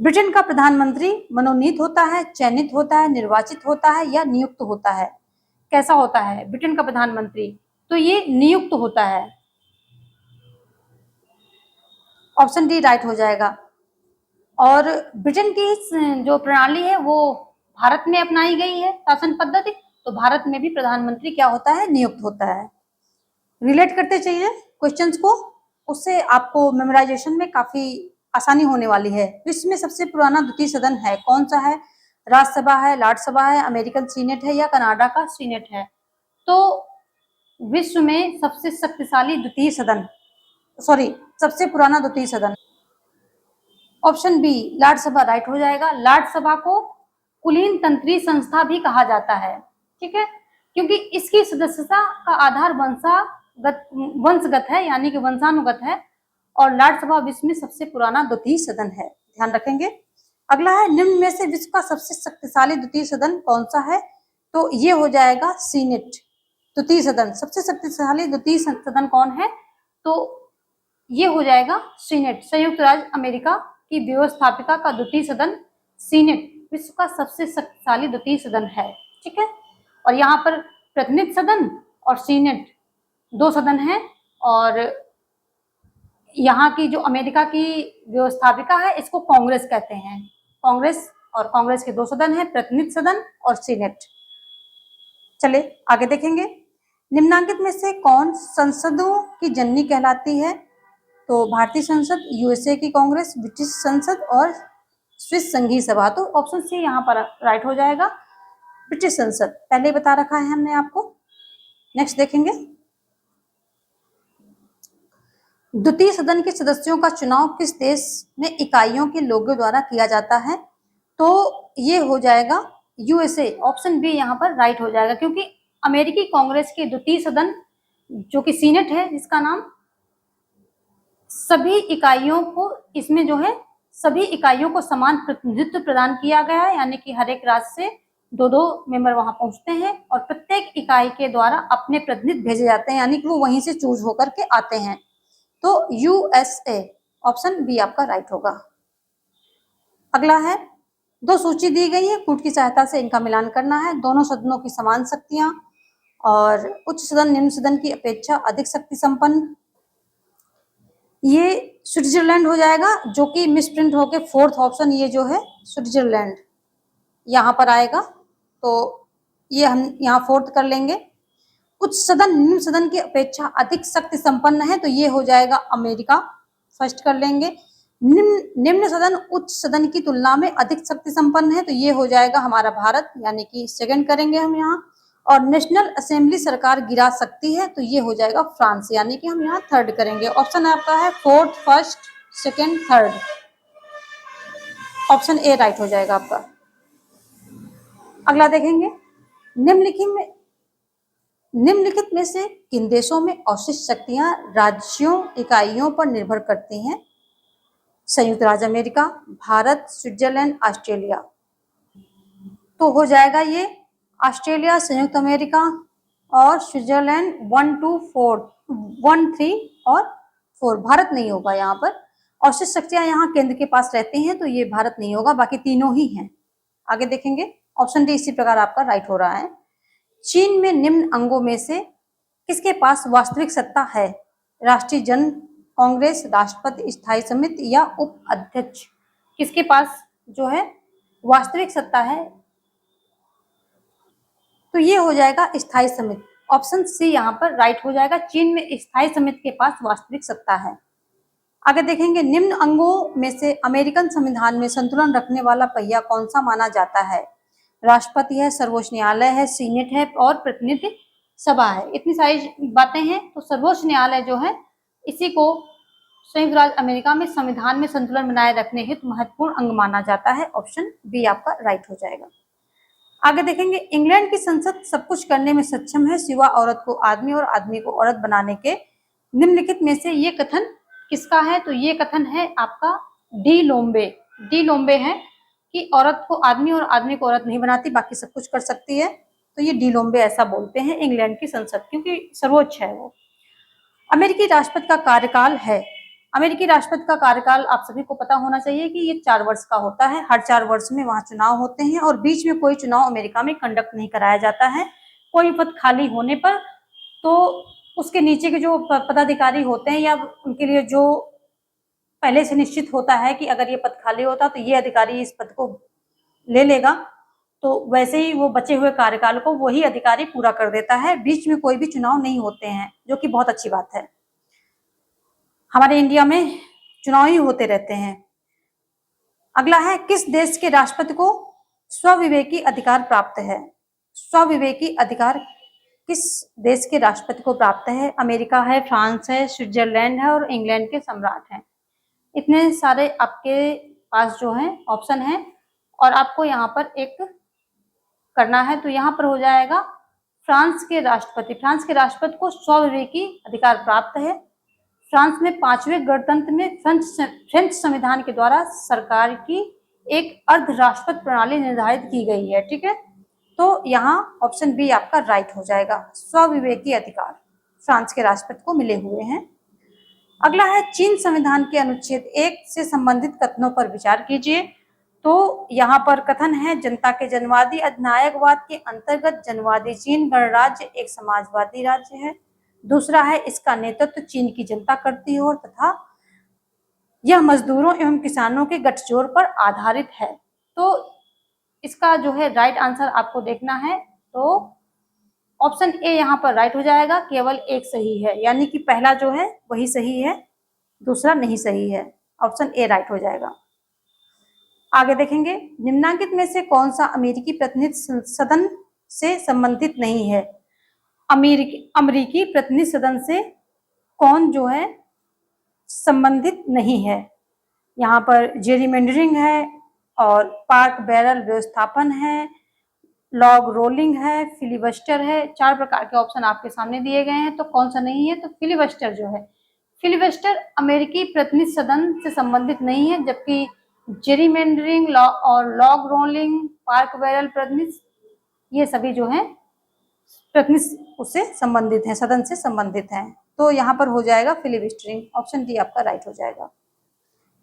ब्रिटेन का प्रधानमंत्री मनोनीत होता है, चयनित होता है, निर्वाचित होता है या नियुक्त होता है? कैसा होता है ब्रिटेन का प्रधानमंत्री? तो ये नियुक्त होता है, ऑप्शन डी राइट हो जाएगा। और ब्रिटेन की जो प्रणाली है वो भारत में अपनाई गई है शासन पद्धति, तो भारत में भी प्रधानमंत्री क्या होता है? नियुक्त होता है। रिलेट करते चाहिए क्वेश्चंस को, उससे आपको मेमोराइजेशन में काफी आसानी होने वाली है। विश्व में सबसे पुराना द्वितीय सदन है कौन सा है? राज्यसभा है, राज्यसभा है, अमेरिकन सीनेट है या कनाडा का सीनेट है? तो विश्व में सबसे शक्तिशाली द्वितीय सदन, सॉरी सबसे पुराना द्वितीय सदन, ऑप्शन बी राज्यसभा राइट हो जाएगा। राज्यसभा को कुलीन तंत्रीय संस्था भी कहा जाता है, ठीक है, क्योंकि इसकी सदस्यता का आधार वंशगत है, यानी कि वंशानुगत है। और राज्यसभा विश्व में सबसे पुराना द्वितीय सदन है, ध्यान रखेंगे। अगला है निम्न में से विश्व का सबसे शक्तिशाली द्वितीय सदन कौन सा है? तो ये हो जाएगा सीनेट द्वितीय सदन। सबसे शक्तिशाली द्वितीय सदन कौन है? तो ये हो जाएगा सीनेट, संयुक्त राज्य अमेरिका की व्यवस्थापिका का द्वितीय सदन सीनेट विश्व का सबसे शक्तिशाली द्वितीय सदन है, ठीक है। और यहाँ पर प्रतिनिधि सदन और सीनेट 2 सदन है, और यहाँ की जो अमेरिका की व्यवस्थापिका है इसको कांग्रेस कहते हैं। कांग्रेस, और कांग्रेस के 2 सदन है, प्रतिनिधि सदन और सीनेट। चलिए आगे देखेंगे। निम्नांकित में से कौन संसदों की जननी कहलाती है? तो भारतीय संसद, यूएसए की कांग्रेस, ब्रिटिश संसद और स्विस संघीय सभा। तो ऑप्शन सी यहाँ पर राइट हो जाएगा, ब्रिटिश संसद। पहले ही बता रखा है हमने आपको। नेक्स्ट देखेंगे। द्वितीय सदन के सदस्यों का चुनाव किस देश में इकाइयों के लोगों द्वारा किया जाता है? तो ये हो जाएगा यूएसए, ऑप्शन बी यहाँ पर राइट हो जाएगा, क्योंकि अमेरिकी कांग्रेस के द्वितीय सदन जो कि सीनेट है, जिसका नाम सभी इकाइयों को, इसमें जो है सभी इकाइयों को समान प्रतिनिधित्व प्रदान किया गया है, यानी कि हर एक राज्य से 2-2 मेंबर वहां पहुंचते हैं और प्रत्येक इकाई के द्वारा अपने प्रतिनिधि भेजे जाते हैं, यानी कि वो वहीं से चूज होकर के आते हैं। तो यूएसए, ऑप्शन बी आपका राइट होगा। अगला है 2 सूची दी गई है, कूट की सहायता से इनका मिलान करना है। दोनों सदनों की समान शक्तियां, और उच्च सदन निम्न सदन की अपेक्षा अधिक शक्ति संपन्न। ये स्विट्जरलैंड हो जाएगा, जो कि मिसप्रिंट होके 4th ऑप्शन ये जो है स्विट्जरलैंड यहाँ पर आएगा, तो ये हम यहाँ 4th कर लेंगे। उच्च सदन निम्न सदन की अपेक्षा अधिक शक्ति संपन्न है, तो ये हो जाएगा अमेरिका, फर्स्ट कर लेंगे। निम्न सदन उच्च सदन की तुलना में अधिक शक्ति संपन्न है, तो ये हो जाएगा हमारा भारत, यानी कि सेकंड करेंगे हम यहाँ। और नेशनल असेंबली सरकार गिरा सकती है, तो ये हो जाएगा फ्रांस, यानी कि हम यहाँ थर्ड करेंगे। ऑप्शन आपका है fourth, first, second, third. Option A right हो जाएगा आपका। अगला देखेंगे, निम्नलिखित में से किन देशों में अवशिष्ट शक्तियां राज्यों इकाइयों पर निर्भर करती हैं? संयुक्त राज्य अमेरिका, भारत, स्विट्जरलैंड, ऑस्ट्रेलिया। तो हो जाएगा ये ऑस्ट्रेलिया, संयुक्त अमेरिका और स्विट्जरलैंड 1, 2, 4, 1, 3 और 4। भारत नहीं होगा यहाँ पर। अवशिष्ट शक्तियां यहाँ केंद्र के पास रहती हैं, तो ये भारत नहीं होगा, बाकी तीनों ही हैं। आगे देखेंगे, ऑप्शन डी इसी प्रकार आपका राइट हो रहा है। चीन में निम्न अंगों में से किसके पास वास्तविक सत्ता है? राष्ट्रीय जन कांग्रेस, राष्ट्रपति स्थायी समिति या उप अध्यक्ष? किसके पास जो है वास्तविक सत्ता है? तो ये हो जाएगा स्थायी समिति। ऑप्शन सी यहाँ पर राइट हो जाएगा। चीन में स्थायी समिति के पास वास्तविक सत्ता है। आगे देखेंगे, निम्न अंगों में से अमेरिकन संविधान में संतुलन रखने वाला पहिया कौन सा माना जाता है? राष्ट्रपति है, सर्वोच्च न्यायालय है, सीनेट है और प्रतिनिधि सभा है। इतनी सारी बातें हैं, तो सर्वोच्च न्यायालय जो है इसी को संयुक्त राज्य अमेरिका में संविधान में संतुलन बनाए रखने हेतु महत्वपूर्ण अंग माना जाता है। ऑप्शन बी आपका राइट हो जाएगा। आगे देखेंगे, इंग्लैंड की संसद सब कुछ करने में सक्षम है सिवा औरत को आदमी और आदमी को औरत बनाने के। निम्नलिखित में से ये कथन किसका है? तो ये कथन है आपका डी लोम्बे। डी लोम्बे है कि औरत को आदमी और आदमी को औरत नहीं बनाती, बाकी सब कुछ कर सकती है। तो ये डी लोम्बे ऐसा बोलते हैं इंग्लैंड की संसद, क्योंकि सर्वोच्च है वो। अमेरिकी राष्ट्रपति का कार्यकाल है। अमेरिकी राष्ट्रपति का कार्यकाल आप सभी को पता होना चाहिए कि ये 4 वर्ष का होता है। हर 4 वर्ष में वहां चुनाव होते हैं और बीच में कोई चुनाव अमेरिका में कंडक्ट नहीं कराया जाता है। कोई पद खाली होने पर तो उसके नीचे के जो पदाधिकारी होते हैं या उनके लिए जो पहले से निश्चित होता है कि अगर ये पद खाली होता तो ये अधिकारी इस पद को ले लेगा, तो वैसे ही वो बचे हुए कार्यकाल को वही अधिकारी पूरा कर देता है। बीच में कोई भी चुनाव नहीं होते हैं, जो कि बहुत अच्छी बात है। हमारे इंडिया में चुनाव ही होते रहते हैं। अगला है, किस देश के राष्ट्रपति को स्वविवेकी अधिकार प्राप्त है? स्वविवेकी अधिकार किस देश के राष्ट्रपति को प्राप्त है? अमेरिका है, फ्रांस है, स्विट्जरलैंड है और इंग्लैंड के सम्राट हैं। इतने सारे आपके पास जो है ऑप्शन है और आपको यहाँ पर एक करना है, तो यहाँ पर हो जाएगा फ्रांस के राष्ट्रपति। फ्रांस के राष्ट्रपति को स्वविवेकी अधिकार प्राप्त है। फ्रांस में 5वें गणतंत्र में फ्रेंच संविधान के द्वारा सरकार की एक अर्ध राष्ट्रपति प्रणाली निर्धारित की गई है। ठीक है, तो यहाँ ऑप्शन बी आपका राइट हो जाएगा। स्वविवेकी अधिकार फ्रांस के राष्ट्रपति को मिले हुए हैं। अगला है, चीन संविधान के अनुच्छेद 1 से संबंधित कथनों पर विचार कीजिए। तो यहाँ पर कथन है, जनता के जनवादी अधिनायकवाद के अंतर्गत जनवादी चीन गणराज्य एक समाजवादी राज्य है। दूसरा है, इसका नेतृत्व चीन की जनता करती है और तथा यह मजदूरों एवं किसानों के गठजोड़ पर आधारित है। तो इसका जो है राइट आंसर आपको देखना है, तो ऑप्शन ए यहाँ पर राइट हो जाएगा। केवल एक सही है, यानी कि पहला जो है वही सही है, दूसरा नहीं सही है। ऑप्शन ए राइट हो जाएगा। आगे देखेंगे, निम्नांकित में से कौन सा अमेरिकी प्रतिनिधि सदन से संबंधित नहीं है? अमेरिकी प्रतिनिधि सदन से कौन जो है संबंधित नहीं है? यहाँ पर जेरीमेंडरिंग है और पार्क बैरल व्यवस्थापन है, लॉग रोलिंग है, फिलिबस्टर है। 4 प्रकार के ऑप्शन आपके सामने दिए गए हैं, तो कौन सा नहीं है? तो फिलिबस्टर जो है, फिलिबस्टर अमेरिकी प्रतिनिधि सदन से संबंधित नहीं है, जबकि जेरीमेंडरिंग और लॉग रोलिंग, पार्क बैरल प्रतिनिधि, ये सभी जो है प्रतिनिधि उससे संबंधित हैं, सदन से संबंधित हैं। तो यहाँ पर हो जाएगा फिलिबस्टरिंग। ऑप्शन डी आपका राइट हो जाएगा।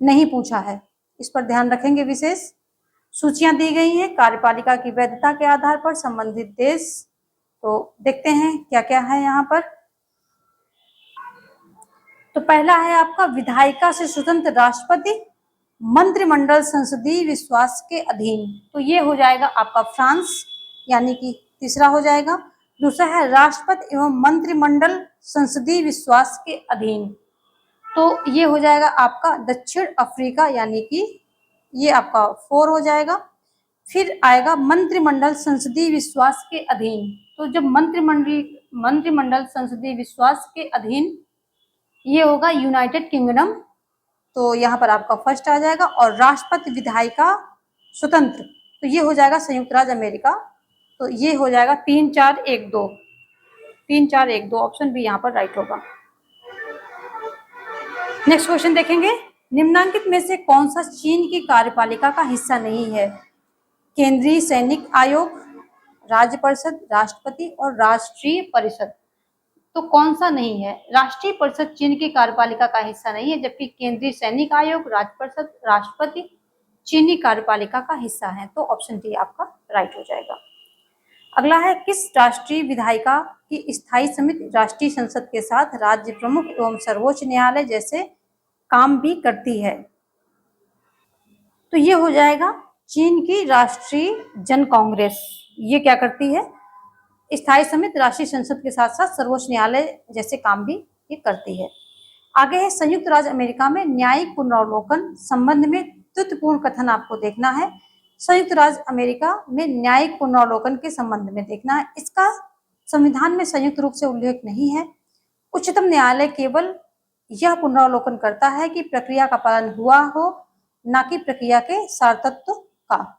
नहीं पूछा है, इस पर ध्यान रखेंगे विशेष। सूचियां दी गई हैं कार्यपालिका की वैधता के आधार पर संबंधित देश। तो देखते हैं क्या क्या है यहाँ पर। तो पहला है आपका, विधायिका से स्वतंत्र राष्ट्रपति, मंत्रिमंडल संसदीय विश्वास के अधीन। तो ये हो जाएगा आपका फ्रांस, यानी कि तीसरा हो जाएगा। दूसरा है, राष्ट्रपति एवं मंत्रिमंडल संसदीय विश्वास के अधीन। तो ये हो जाएगा आपका दक्षिण अफ्रीका, यानी कि ये आपका 4 हो जाएगा। फिर आएगा मंत्रिमंडल संसदीय विश्वास के अधीन, तो जब मंत्रिमंडल संसदीय विश्वास के अधीन, ये होगा यूनाइटेड किंगडम, तो यहाँ पर आपका फर्स्ट आ जाएगा। और राष्ट्रपति विधायिका स्वतंत्र, तो ये हो जाएगा संयुक्त राज्य अमेरिका, तो ये हो जाएगा 3-4-1-2, 3-4-1-2, ऑप्शन बी यहाँ पर राइट होगा। नेक्स्ट क्वेश्चन देखेंगे, निम्नांकित में से कौन सा चीन की कार्यपालिका का हिस्सा नहीं है? केंद्रीय सैनिक आयोग, राज्य परिषद, राष्ट्रपति और राष्ट्रीय परिषद। तो कौन सा नहीं है? राष्ट्रीय परिषद चीन की कार्यपालिका का हिस्सा नहीं है, जबकि केंद्रीय सैनिक आयोग, राज्य परिषद, राष्ट्रपति चीनी कार्यपालिका का हिस्सा है। तो ऑप्शन डी आपका राइट हो जाएगा। अगला है, किस राष्ट्रीय विधायिका की स्थायी समिति राष्ट्रीय संसद के साथ राज्य प्रमुख एवं सर्वोच्च न्यायालय जैसे काम भी करती है? तो ये हो जाएगा चीन की राष्ट्रीय जन कांग्रेस। ये क्या करती है? स्थायी समिति राष्ट्रीय संसद के साथ साथ सर्वोच्च न्यायालय जैसे काम भी ये करती है। आगे है, संयुक्त राज्य अमेरिका में न्यायिक पुनरावलोकन संबंध में त्रुटिपूर्ण कथन आपको देखना है। संयुक्त राज्य अमेरिका में न्यायिक पुनरावलोकन के संबंध में देखना है। इसका संविधान में संयुक्त रूप से उल्लेख नहीं है। उच्चतम न्यायालय केवल यह पुनरावलोकन करता है कि प्रक्रिया का पालन हुआ हो, न कि प्रक्रिया के सारतत्व का।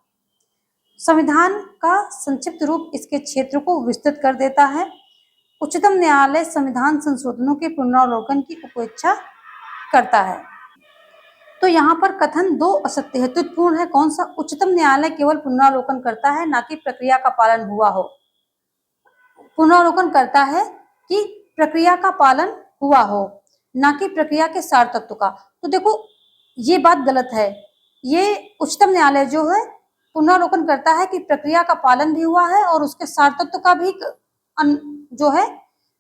संविधान का संक्षिप्त रूप इसके क्षेत्र को विस्तृत कर देता है। उच्चतम न्यायालय संविधान संशोधनों के पुनरावलोकन की उपेक्षा करता है। तो यहाँ पर कथन दो असत्य है, त्रुटिपूर्ण है। कौन सा? उच्चतम न्यायालय केवल पुनरावलोकन करता है, ना कि प्रक्रिया का पालन हुआ हो। पुनरावलोकन करता है कि प्रक्रिया का पालन हुआ हो, ना कि प्रक्रिया के सार तत्व का। तो देखो, ये बात गलत है। ये उच्चतम न्यायालय जो है पुनरावलोकन करता है कि प्रक्रिया का पालन भी हुआ है और उसके सार तत्व का भी जो है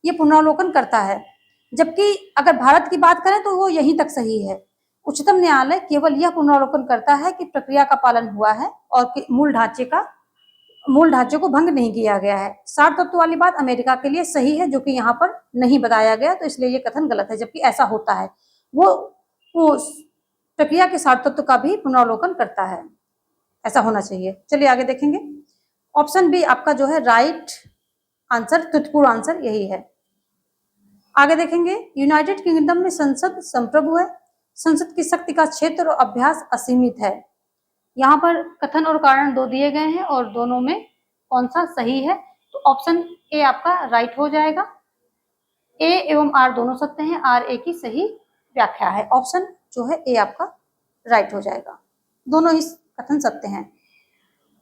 ये पुनरावलोकन करता है। जबकि अगर भारत की बात करें तो वो यहीं तक सही है। उच्चतम न्यायालय केवल यह पुनरावलोकन करता है कि प्रक्रिया का पालन हुआ है और मूल ढांचे को भंग नहीं किया गया है। सार तत्व वाली बात अमेरिका के लिए सही है, जो कि यहाँ पर नहीं बताया गया, तो इसलिए ये कथन गलत है। जबकि ऐसा होता है, वो प्रक्रिया के सार तत्व का भी पुनरावलोकन करता है। ऐसा होना चाहिए। चलिए आगे देखेंगे। ऑप्शन बी आपका जो है राइट आंसर, त्रुटिपूर्ण आंसर यही है। आगे देखेंगे, यूनाइटेड किंगडम में संसद संप्रभु है। संसद की शक्ति का क्षेत्र और अभ्यास असीमित है। यहाँ पर कथन और कारण दो दिए गए हैं और दोनों में कौन सा सही है? तो ऑप्शन ए आपका राइट हो जाएगा। ए एवं आर दोनों सत्य हैं, आर ए की सही व्याख्या है। ऑप्शन जो है ए आपका राइट हो जाएगा। दोनों ही कथन सत्य हैं।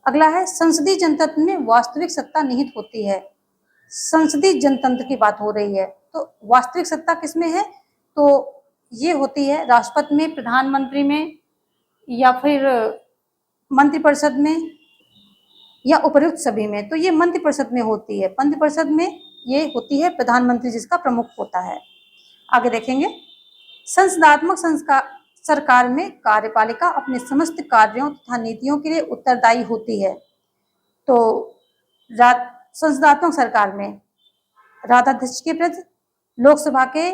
अगला है, संसदीय जनतंत्र में वास्तविक सत्ता निहित होती है। संसदीय जनतंत्र की बात हो रही है, तो वास्तविक सत्ता किसमें है? तो ये होती है राष्ट्रपति में, प्रधानमंत्री में, या फिर मंत्रिपरिषद में, या उपर्युक्त सभी में। तो ये मंत्रिपरिषद में होती है। मंत्रिपरिषद में ये होती है प्रधानमंत्री, जिसका प्रमुख होता है। आगे देखेंगे, संसदात्मक सरकार में कार्यपालिका अपने समस्त कार्यों तथा नीतियों के लिए उत्तरदायी होती है। तो संसदात्मक सरकार में राष्ट्राध्यक्ष के प्रति, लोकसभा के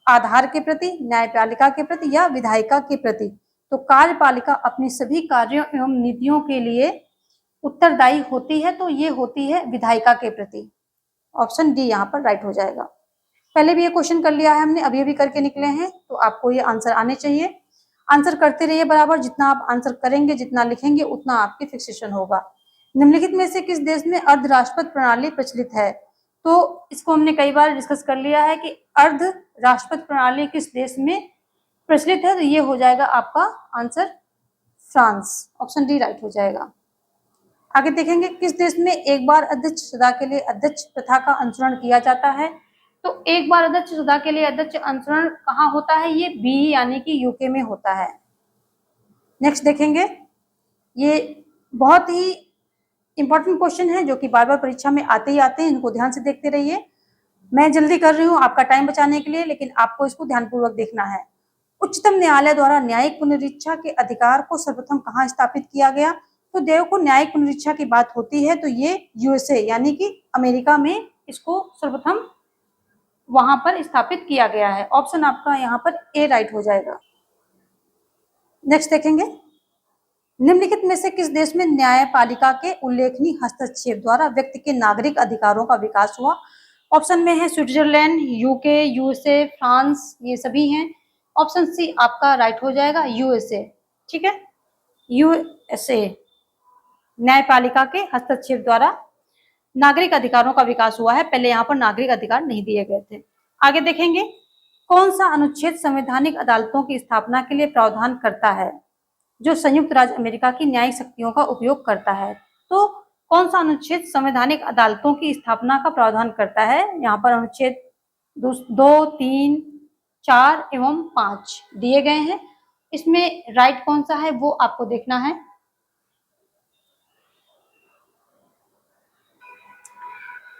आधार के प्रति, न्यायपालिका के प्रति या विधायिका के प्रति। तो कार्यपालिका अपनी सभी कार्यों एवं नीतियों के लिए उत्तरदायी होती है, तो ये होती है विधायिका के प्रति। ऑप्शन डी यहाँ पर राइट हो जाएगा। पहले भी ये क्वेश्चन कर लिया है हमने, अभी करके निकले हैं, तो आपको ये आंसर आने चाहिए। आंसर करते रहिए बराबर। जितना आप आंसर करेंगे, जितना लिखेंगे, उतना आपकी फिक्सेशन होगा। निम्नलिखित में से किस देश में अर्ध राष्ट्रपति प्रणाली प्रचलित है? तो इसको हमने कई बार डिस्कस कर लिया है कि अर्ध राष्ट्रपति प्रणाली किस देश में प्रचलित है। तो ये हो जाएगा आपका answer France. Option D right हो जाएगा। आगे देखेंगे, किस देश में एक बार अध्यक्ष सदा के लिए अध्यक्ष प्रथा का अनुसरण किया जाता है? तो एक बार अध्यक्ष सदा के लिए अध्यक्ष अनुसरण कहाँ होता है? ये बी यानी कि यूके में होता है। नेक्स्ट देखेंगे, ये बहुत ही इंपॉर्टेंट क्वेश्चन है, जो कि बार बार परीक्षा में आते ही आते हैं। इनको ध्यान से देखते रहिए। मैं जल्दी कर रही हूँ आपका टाइम बचाने के लिए, लेकिन आपको इसको ध्यानपूर्वक देखना है। उच्चतम न्यायालय द्वारा न्यायिक पुनरीक्षा के अधिकार को सर्वप्रथम कहाँ स्थापित किया गया? तो देखो, न्यायिक पुनरीक्षा की बात होती है तो ये यूएसए यानी कि अमेरिका में इसको सर्वप्रथम वहां पर स्थापित किया गया है। ऑप्शन आपका यहाँ पर ए राइट हो जाएगा। नेक्स्ट देखेंगे, निम्नलिखित में से किस देश में न्यायपालिका के उल्लेखनीय हस्तक्षेप द्वारा व्यक्ति के नागरिक अधिकारों का विकास हुआ? ऑप्शन में है स्विट्जरलैंड, यूके, यूएसए, फ्रांस, ये सभी हैं। ऑप्शन सी आपका राइट हो जाएगा, यूएसए। ठीक है, यूएसए न्यायपालिका के हस्तक्षेप द्वारा नागरिक अधिकारों का विकास हुआ है। पहले यहाँ पर नागरिक अधिकार नहीं दिए गए थे। आगे देखेंगे, कौन सा अनुच्छेद संवैधानिक अदालतों की स्थापना के लिए प्रावधान करता है जो संयुक्त राज्य अमेरिका की न्यायिक शक्तियों का उपयोग करता है? तो कौन सा अनुच्छेद संवैधानिक अदालतों की स्थापना का प्रावधान करता है? यहाँ पर अनुच्छेद 2, 3, 4 एवं 5 दिए गए हैं। इसमें राइट कौन सा है वो आपको देखना है।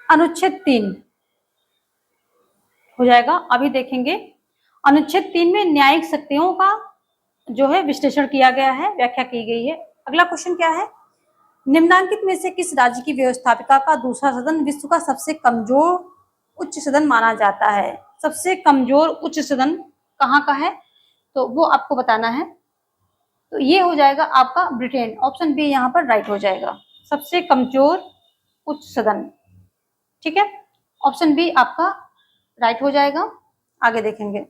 अनुच्छेद 3 हो जाएगा। अभी देखेंगे, अनुच्छेद 3 में न्यायिक शक्तियों का जो है विश्लेषण किया गया है, व्याख्या की गई है। अगला क्वेश्चन क्या है, निम्नांकित में से किस राज्य की व्यवस्थापिका का दूसरा सदन विश्व का सबसे कमजोर उच्च सदन माना जाता है? सबसे कमजोर उच्च सदन कहाँ का है तो वो आपको बताना है। तो ये हो जाएगा आपका ब्रिटेन। ऑप्शन बी यहाँ पर राइट हो जाएगा, सबसे कमजोर उच्च सदन। ठीक है, ऑप्शन बी आपका राइट हो जाएगा। आगे देखेंगे,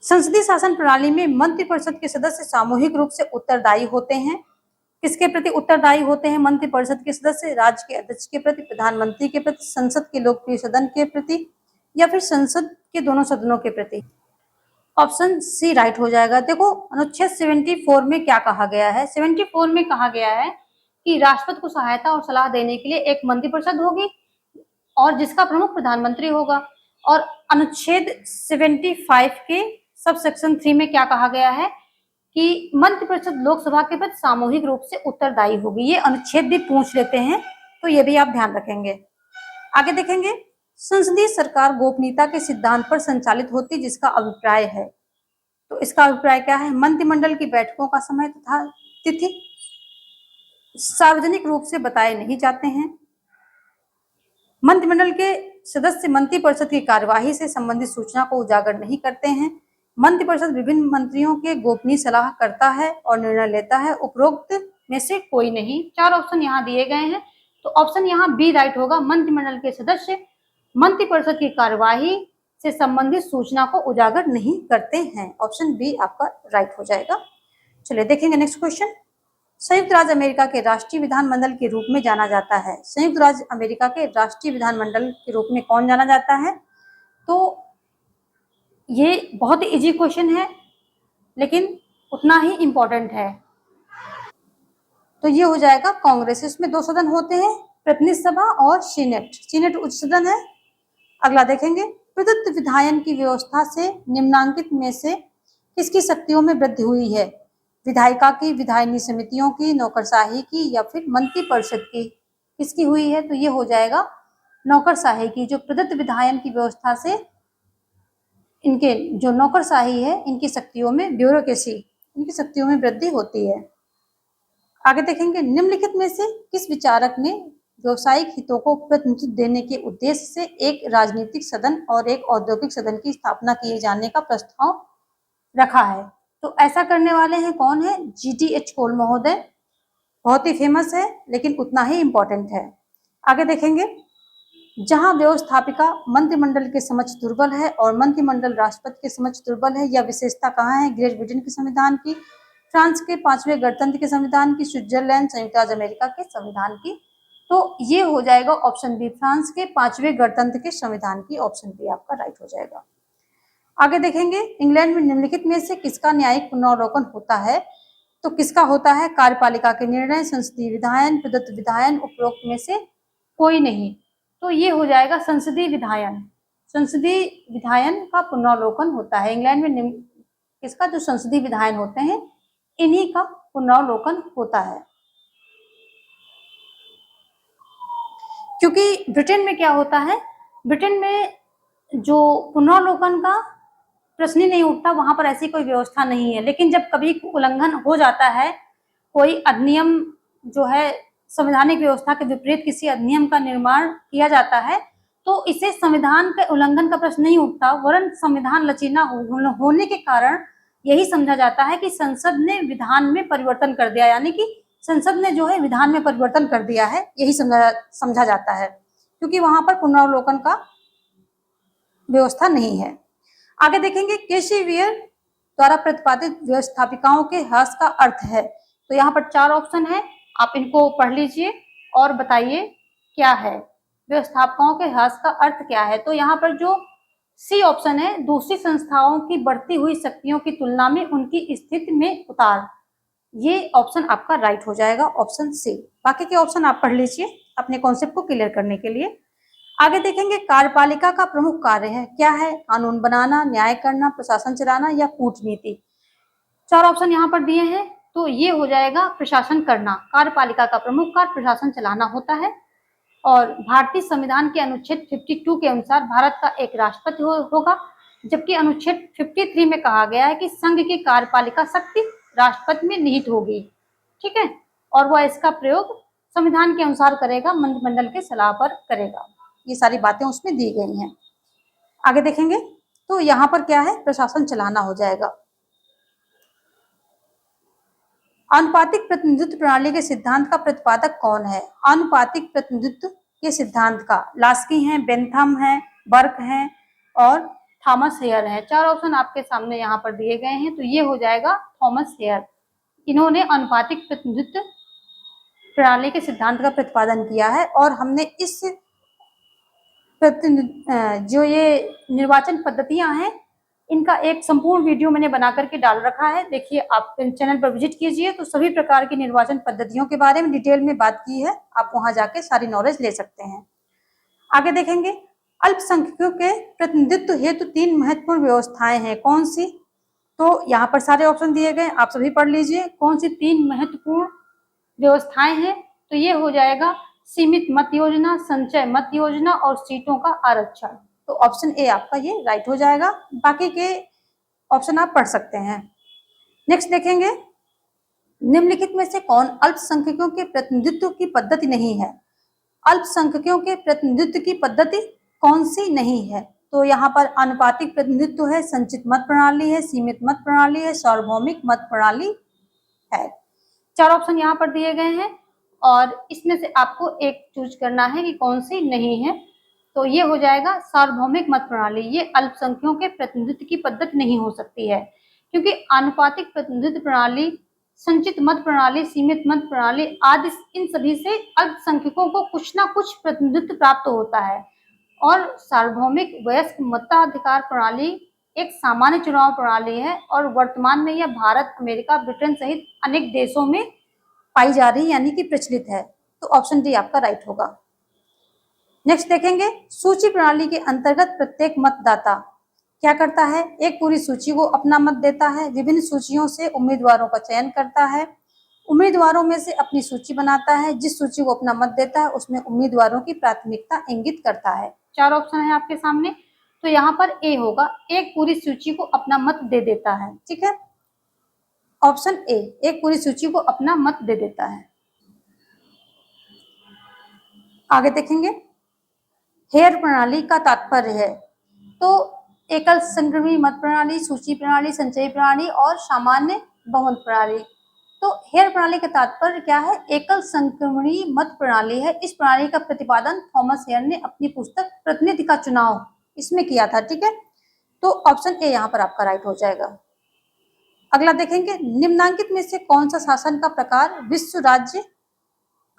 संसदीय शासन प्रणाली में मंत्रिपरिषद के सदस्य सामूहिक रूप से उत्तरदायी होते हैं। किसके प्रति उत्तरदायी होते हैं मंत्रिपरिषद के सदस्य? राज्य के अध्यक्ष के प्रति, प्रधानमंत्री के प्रति, संसद के लोकप्रिय सदन के प्रति, या फिर संसद के दोनों सदनों के प्रति? ऑप्शन सी राइट हो जाएगा। देखो, अनुच्छेद 74 में क्या कहा गया है? 74 में कहा गया है कि राष्ट्रपति को सहायता और सलाह देने के लिए एक मंत्रिपरिषद होगी और जिसका प्रमुख प्रधानमंत्री होगा। और अनुच्छेद 75 के सब सेक्शन 3 में क्या कहा गया है कि मंत्रिपरिषद लोकसभा के प्रति सामूहिक रूप से उत्तरदायी होगी। ये अनुच्छेद भी पूछ लेते हैं, तो ये भी आप ध्यान रखेंगे। आगे देखेंगे, संसदीय सरकार गोपनीयता के सिद्धांत पर संचालित होती है, जिसका अभिप्राय है। तो इसका अभिप्राय क्या है? मंत्रिमंडल की बैठकों का समय तथा तिथि सार्वजनिक रूप से बताए नहीं जाते हैं। मंत्रिमंडल के सदस्य मंत्रिपरिषद की कार्यवाही से संबंधित सूचना को उजागर नहीं करते हैं। मंत्रिपरिषद विभिन्न मंत्रियों के गोपनीय सलाह करता है और निर्णय लेता है। उपरोक्त में से कोई नहीं। 4 ऑप्शन यहाँ दिए गए हैं, तो ऑप्शन यहाँ बी राइट होगा। मंत्रिमंडल के सदस्य मंत्रिपरिषद की कार्यवाही से संबंधित सूचना को उजागर नहीं करते हैं। ऑप्शन बी आपका राइट हो जाएगा। चलिए देखेंगे नेक्स्ट क्वेश्चन। संयुक्त राज्य अमेरिका के राष्ट्रीय विधानमंडल के रूप में जाना जाता है। संयुक्त राज्य अमेरिका के राष्ट्रीय विधानमंडल के रूप में कौन जाना जाता है? तो ये बहुत ही इजी क्वेश्चन है, लेकिन उतना ही इम्पोर्टेंट है। तो ये हो जाएगा कांग्रेस। इसमें 2 सदन होते हैं, प्रतिनिधि सभा और सीनेट। सीनेट उच्च सदन है। अगला देखेंगे, प्रदत्त विधायन की व्यवस्था से निम्नांकित में से किसकी शक्तियों में वृद्धि हुई है? विधायिका की, विधायनी समितियों की, नौकरशाही की, या फिर मंत्रिपरिषद की? किसकी हुई है? तो ये हो जाएगा नौकरशाही की। जो प्रदत्त विधायन की व्यवस्था से इनके जो नौकरशाही है, इनकी शक्तियों में, ब्यूरोक्रेसी, इनकी शक्तियों में वृद्धि होती है। आगे देखेंगे, निम्नलिखित में से किस विचारक ने व्यवसायिक हितों को प्रतिनिधित्व देने के उद्देश्य से एक राजनीतिक सदन और एक औद्योगिक सदन की स्थापना किए जाने का प्रस्ताव रखा है? तो ऐसा करने वाले हैं कौन है? GTH कोल महोदय। बहुत ही फेमस है, लेकिन उतना ही इम्पोर्टेंट है। आगे देखेंगे, जहां व्यवस्थापिका मंत्रिमंडल के समक्ष दुर्बल है और मंत्रिमंडल राष्ट्रपति के समक्ष दुर्बल है, यह विशेषता कहाँ है? ग्रेट ब्रिटेन के संविधान की, फ्रांस के 5वें गणतंत्र के संविधान की, स्विट्जरलैंड संयुक्त राज्य अमेरिका के संविधान की। तो ये हो जाएगा ऑप्शन बी, फ्रांस के 5वें गणतंत्र के संविधान की। ऑप्शन बी आपका राइट हो जाएगा। आगे देखेंगे, इंग्लैंड में निम्नलिखित में से किसका न्यायिक पुनरावलोकन होता है? तो किसका होता है? कार्यपालिका के निर्णय, संसदीय विधायन, प्रदत्त विधायन, उपरोक्त में से कोई नहीं। तो ये हो जाएगा संसदीय विधायन। संसदीय विधायन का पुनरावलोकन होता है इंग्लैंड में। किसका? जो संसदीय विधायन होते हैं, इन्हीं का पुनरावलोकन होता है। क्योंकि ब्रिटेन में क्या होता है, ब्रिटेन में जो पुनरावलोकन का प्रश्न ही नहीं उठता, वहां पर ऐसी कोई व्यवस्था नहीं है। लेकिन जब कभी उल्लंघन हो जाता है, कोई अधिनियम जो है संवैधानिक व्यवस्था के विपरीत किसी अधिनियम का निर्माण किया जाता है, तो इसे संविधान के उल्लंघन का प्रश्न नहीं उठता, वरन संविधान लचीला होने के कारण यही समझा जाता है कि संसद ने विधान में परिवर्तन कर दिया, यानी कि संसद ने जो है विधान में परिवर्तन कर दिया है, यही समझा जाता है, क्योंकि वहां पर पुनरावलोकन का व्यवस्था नहीं है। आगे देखेंगे, केशिवियर द्वारा प्रतिपादित व्यवस्थापिकाओं के ह्रास का अर्थ है। तो यहाँ पर 4 ऑप्शन है, आप इनको पढ़ लीजिए और बताइए क्या है, व्यवस्थापकों के ह्रास का अर्थ क्या है। तो यहाँ पर जो सी ऑप्शन है, दूसरी संस्थाओं की बढ़ती हुई शक्तियों की तुलना में उनकी स्थिति में उतार, ये ऑप्शन आपका राइट हो जाएगा, ऑप्शन सी। बाकी के ऑप्शन आप पढ़ लीजिए अपने कॉन्सेप्ट को क्लियर करने के लिए। आगे देखेंगे, कार्यपालिका का प्रमुख कार्य है क्या है, कानून बनाना, न्याय करना, प्रशासन चलाना या कूटनीति। 4 ऑप्शन यहाँ पर दिए हैं, तो ये हो जाएगा प्रशासन करना। कार्यपालिका का प्रमुख कार्य प्रशासन चलाना होता है, और भारतीय संविधान के अनुच्छेद 52 के अनुसार भारत का एक राष्ट्रपति होगा, जबकि अनुच्छेद 53 में कहा गया है कि संघ की कार्यपालिका शक्ति राष्ट्रपति में निहित होगी, ठीक है, और वह इसका प्रयोग संविधान के अनुसार करेगा, मंत्रिमंडल के सलाह पर करेगा। ये सारी बातें उसमें दी गई हैं। आगे देखेंगे, तो यहाँ पर क्या है, प्रशासन चलाना हो जाएगा। आनुपातिक प्रतिनिधित्व प्रणाली के सिद्धांत का प्रतिपादक कौन है। आनुपातिक प्रतिनिधित्व के सिद्धांत का लास्की है, बेंथम है, बर्क है और थॉमस हेयर है। 4 ऑप्शन आपके सामने यहाँ पर दिए गए हैं, तो ये हो जाएगा थॉमस हेयर। इन्होंने आनुपातिक प्रतिनिधित्व प्रणाली के सिद्धांत का प्रतिपादन किया है, और हमने इस जो ये निर्वाचन पद्धतियां हैं, इनका एक संपूर्ण वीडियो मैंने बना करके डाल रखा है, देखिए आप चैनल पर विजिट कीजिए, तो सभी प्रकार की निर्वाचन पद्धतियों के बारे में डिटेल में बात की है, आप वहां जाके सारी नॉलेज ले सकते हैं। आगे देखेंगे, अल्पसंख्यकों के प्रतिनिधित्व हेतु 3 महत्वपूर्ण व्यवस्थाएं हैं, कौन सी। तो यहाँ पर सारे ऑप्शन दिए गए, आप सभी पढ़ लीजिए कौन सी 3 महत्वपूर्ण व्यवस्थाएं हैं। तो ये हो जाएगा सीमित मत योजना, संचय मत योजना और सीटों का आरक्षण। तो ऑप्शन ए आपका ये राइट हो जाएगा, बाकी के ऑप्शन आप पढ़ सकते हैं। नेक्स्ट देखेंगे, निम्नलिखित में से कौन अल्पसंख्यकों के प्रतिनिधित्व की पद्धति नहीं है। अल्पसंख्यकों के प्रतिनिधित्व की पद्धति कौन सी नहीं है। तो यहाँ पर आनुपातिक प्रतिनिधित्व है, संचित मत प्रणाली है, सीमित मत प्रणाली है, सार्वभौमिक मत प्रणाली है। 4 ऑप्शन यहाँ पर दिए गए हैं, और इसमें से आपको एक चूज करना है कि कौन सी नहीं है। तो ये हो जाएगा सार्वभौमिक मत प्रणाली, ये अल्पसंख्यकों के प्रतिनिधित्व की पद्धति नहीं हो सकती है, क्योंकि आनुपातिक प्रतिनिधित्व प्रणाली, संचित मत प्रणाली, सीमित मत प्रणाली आदि, इन सभी से अल्पसंख्यकों को कुछ ना कुछ प्रतिनिधित्व प्राप्त होता है, और सार्वभौमिक वयस्क मताधिकार प्रणाली एक सामान्य चुनाव प्रणाली है, और वर्तमान में यह भारत, अमेरिका, ब्रिटेन सहित अनेक देशों में पाई जा रही, यानी कि प्रचलित है। तो ऑप्शन डी आपका राइट होगा। नेक्स्ट देखेंगे, सूची प्रणाली के अंतर्गत प्रत्येक मतदाता क्या करता है, एक पूरी सूची को अपना मत देता है, विभिन्न सूचियों से उम्मीदवारों का चयन करता है, उम्मीदवारों में से अपनी सूची बनाता है, जिस सूची को अपना मत देता है उसमें उम्मीदवारों की प्राथमिकता इंगित करता है। 4 ऑप्शन है आपके सामने, तो यहाँ पर ए होगा, एक पूरी सूची को अपना मत दे देता है, ठीक है, ऑप्शन ए, एक पूरी सूची को अपना मत दे देता है। आगे देखेंगे, हेयर प्रणाली का तात्पर्य है, तो एकल संक्रमणी मत प्रणाली, सूची प्रणाली, संचयी प्रणाली और सामान्य बहुमत प्रणाली। तो हेयर प्रणाली का तात्पर्य क्या है, एकल संक्रमणी मत प्रणाली है। इस प्रणाली का प्रतिपादन थॉमस हेयर ने अपनी पुस्तक प्रतिनिधि का चुनाव इसमें किया था, ठीक है, तो ऑप्शन ए यहाँ पर आपका राइट हो जाएगा। अगला देखेंगे, निम्नांकित में से कौन सा शासन का प्रकार विश्व राज्य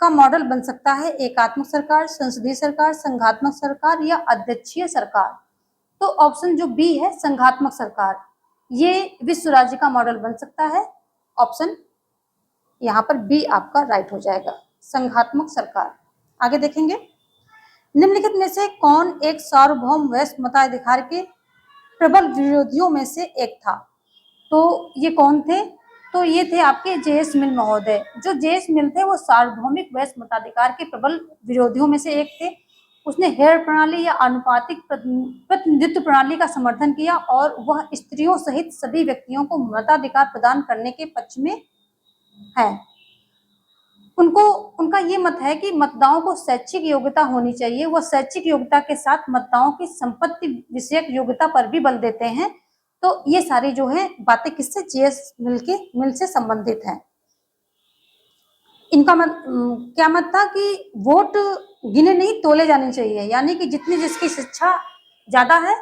का मॉडल बन सकता है, एकात्मक सरकार, संसदीय सरकार, संघात्मक सरकार या अध्यक्षीय सरकार। तो ऑप्शन जो बी है, संघात्मक सरकार, ये विश्व राज्य का मॉडल बन सकता है, ऑप्शन यहाँ पर बी आपका राइट हो जाएगा, संघात्मक सरकार। आगे देखेंगे, निम्नलिखित में से कौन एक सार्वभौम वयस्क मताधिकार के प्रबल विरोधियों में से एक था। तो ये कौन थे, तो ये थे आपके जे.एस. मिल महोदय। जो जे.एस. मिल थे वो सार्वभौमिक वयस्क मताधिकार के प्रबल विरोधियों में से एक थे। उसने हेयर प्रणाली या आनुपातिक प्रतिनिधित्व प्रणाली का समर्थन किया, और वह स्त्रियों सहित सभी व्यक्तियों को मताधिकार प्रदान करने के पक्ष में है। उनका ये मत है कि मतदाताओं को शैक्षिक योग्यता होनी चाहिए। वह शैक्षिक योग्यता के साथ मतदाताओं की संपत्ति विषयक योग्यता पर भी बल देते हैं, तो ये सारी जो है बातें किससे, जीएस मिल से संबंधित हैं। इनका क्या मत था कि वोट गिने नहीं तोले जाने चाहिए, यानी कि जितनी जिसकी शिक्षा ज्यादा है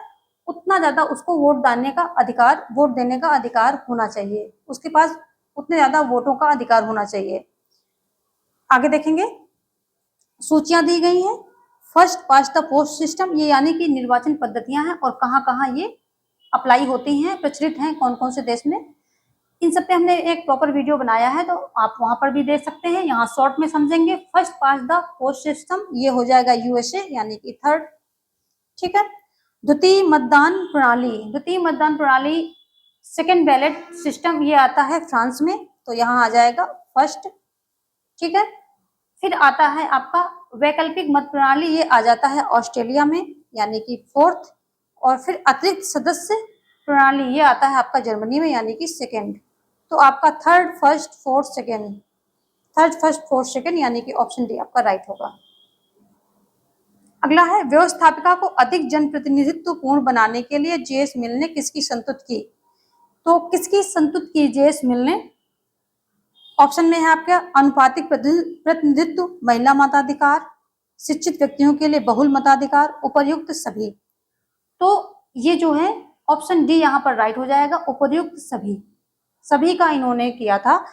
उतना ज्यादा उसको वोट देने का अधिकार होना चाहिए, उसके पास उतने ज्यादा वोटों का अधिकार होना चाहिए। आगे देखेंगे, सूचियां दी गई हैं। First past the post system, ये यानी कि निर्वाचन पद्धतियां हैं और कहाँ कहाँ ये अप्लाई होती हैं, प्रचलित हैं कौन कौन से देश में। इन सब पे हमने एक प्रॉपर वीडियो बनाया है, तो आप वहां पर भी देख सकते हैं। यहाँ शॉर्ट में समझेंगे। First pass the post system, ये हो जाएगा यूएसए यानी कि थर्ड। ठीक है। द्वितीय मतदान प्रणाली सेकेंड बैलेट सिस्टम, ये आता है फ्रांस में, तो यहाँ आ जाएगा फर्स्ट। ठीक है। फिर आता है आपका वैकल्पिक मत प्रणाली, ये आ जाता है ऑस्ट्रेलिया में यानी कि फोर्थ। और फिर अतिरिक्त सदस्य प्रणाली, ये आता है आपका जर्मनी में यानी कि सेकेंड। तो आपका थर्ड फर्स्ट फोर्थ सेकेंड यानी कि ऑप्शन डी आपका राइट होगा। अगला है, व्यवस्थापिका को अधिक जनप्रतिनिधित्व पूर्ण बनाने के लिए जेएस मिल ने किसकी संस्तुत की। तो किसकी संस्तुत की जेएस मिल ने? ऑप्शन में है आपके अनुपातिक प्रतिनिधित्व, महिला मताधिकार, शिक्षित व्यक्तियों के लिए बहुल मताधिकार, उपर्युक्त सभी। तो ये जो है ऑप्शन डी यहाँ पर राइट हो जाएगा, उपर्युक्त सभी का इन्होंने किया था।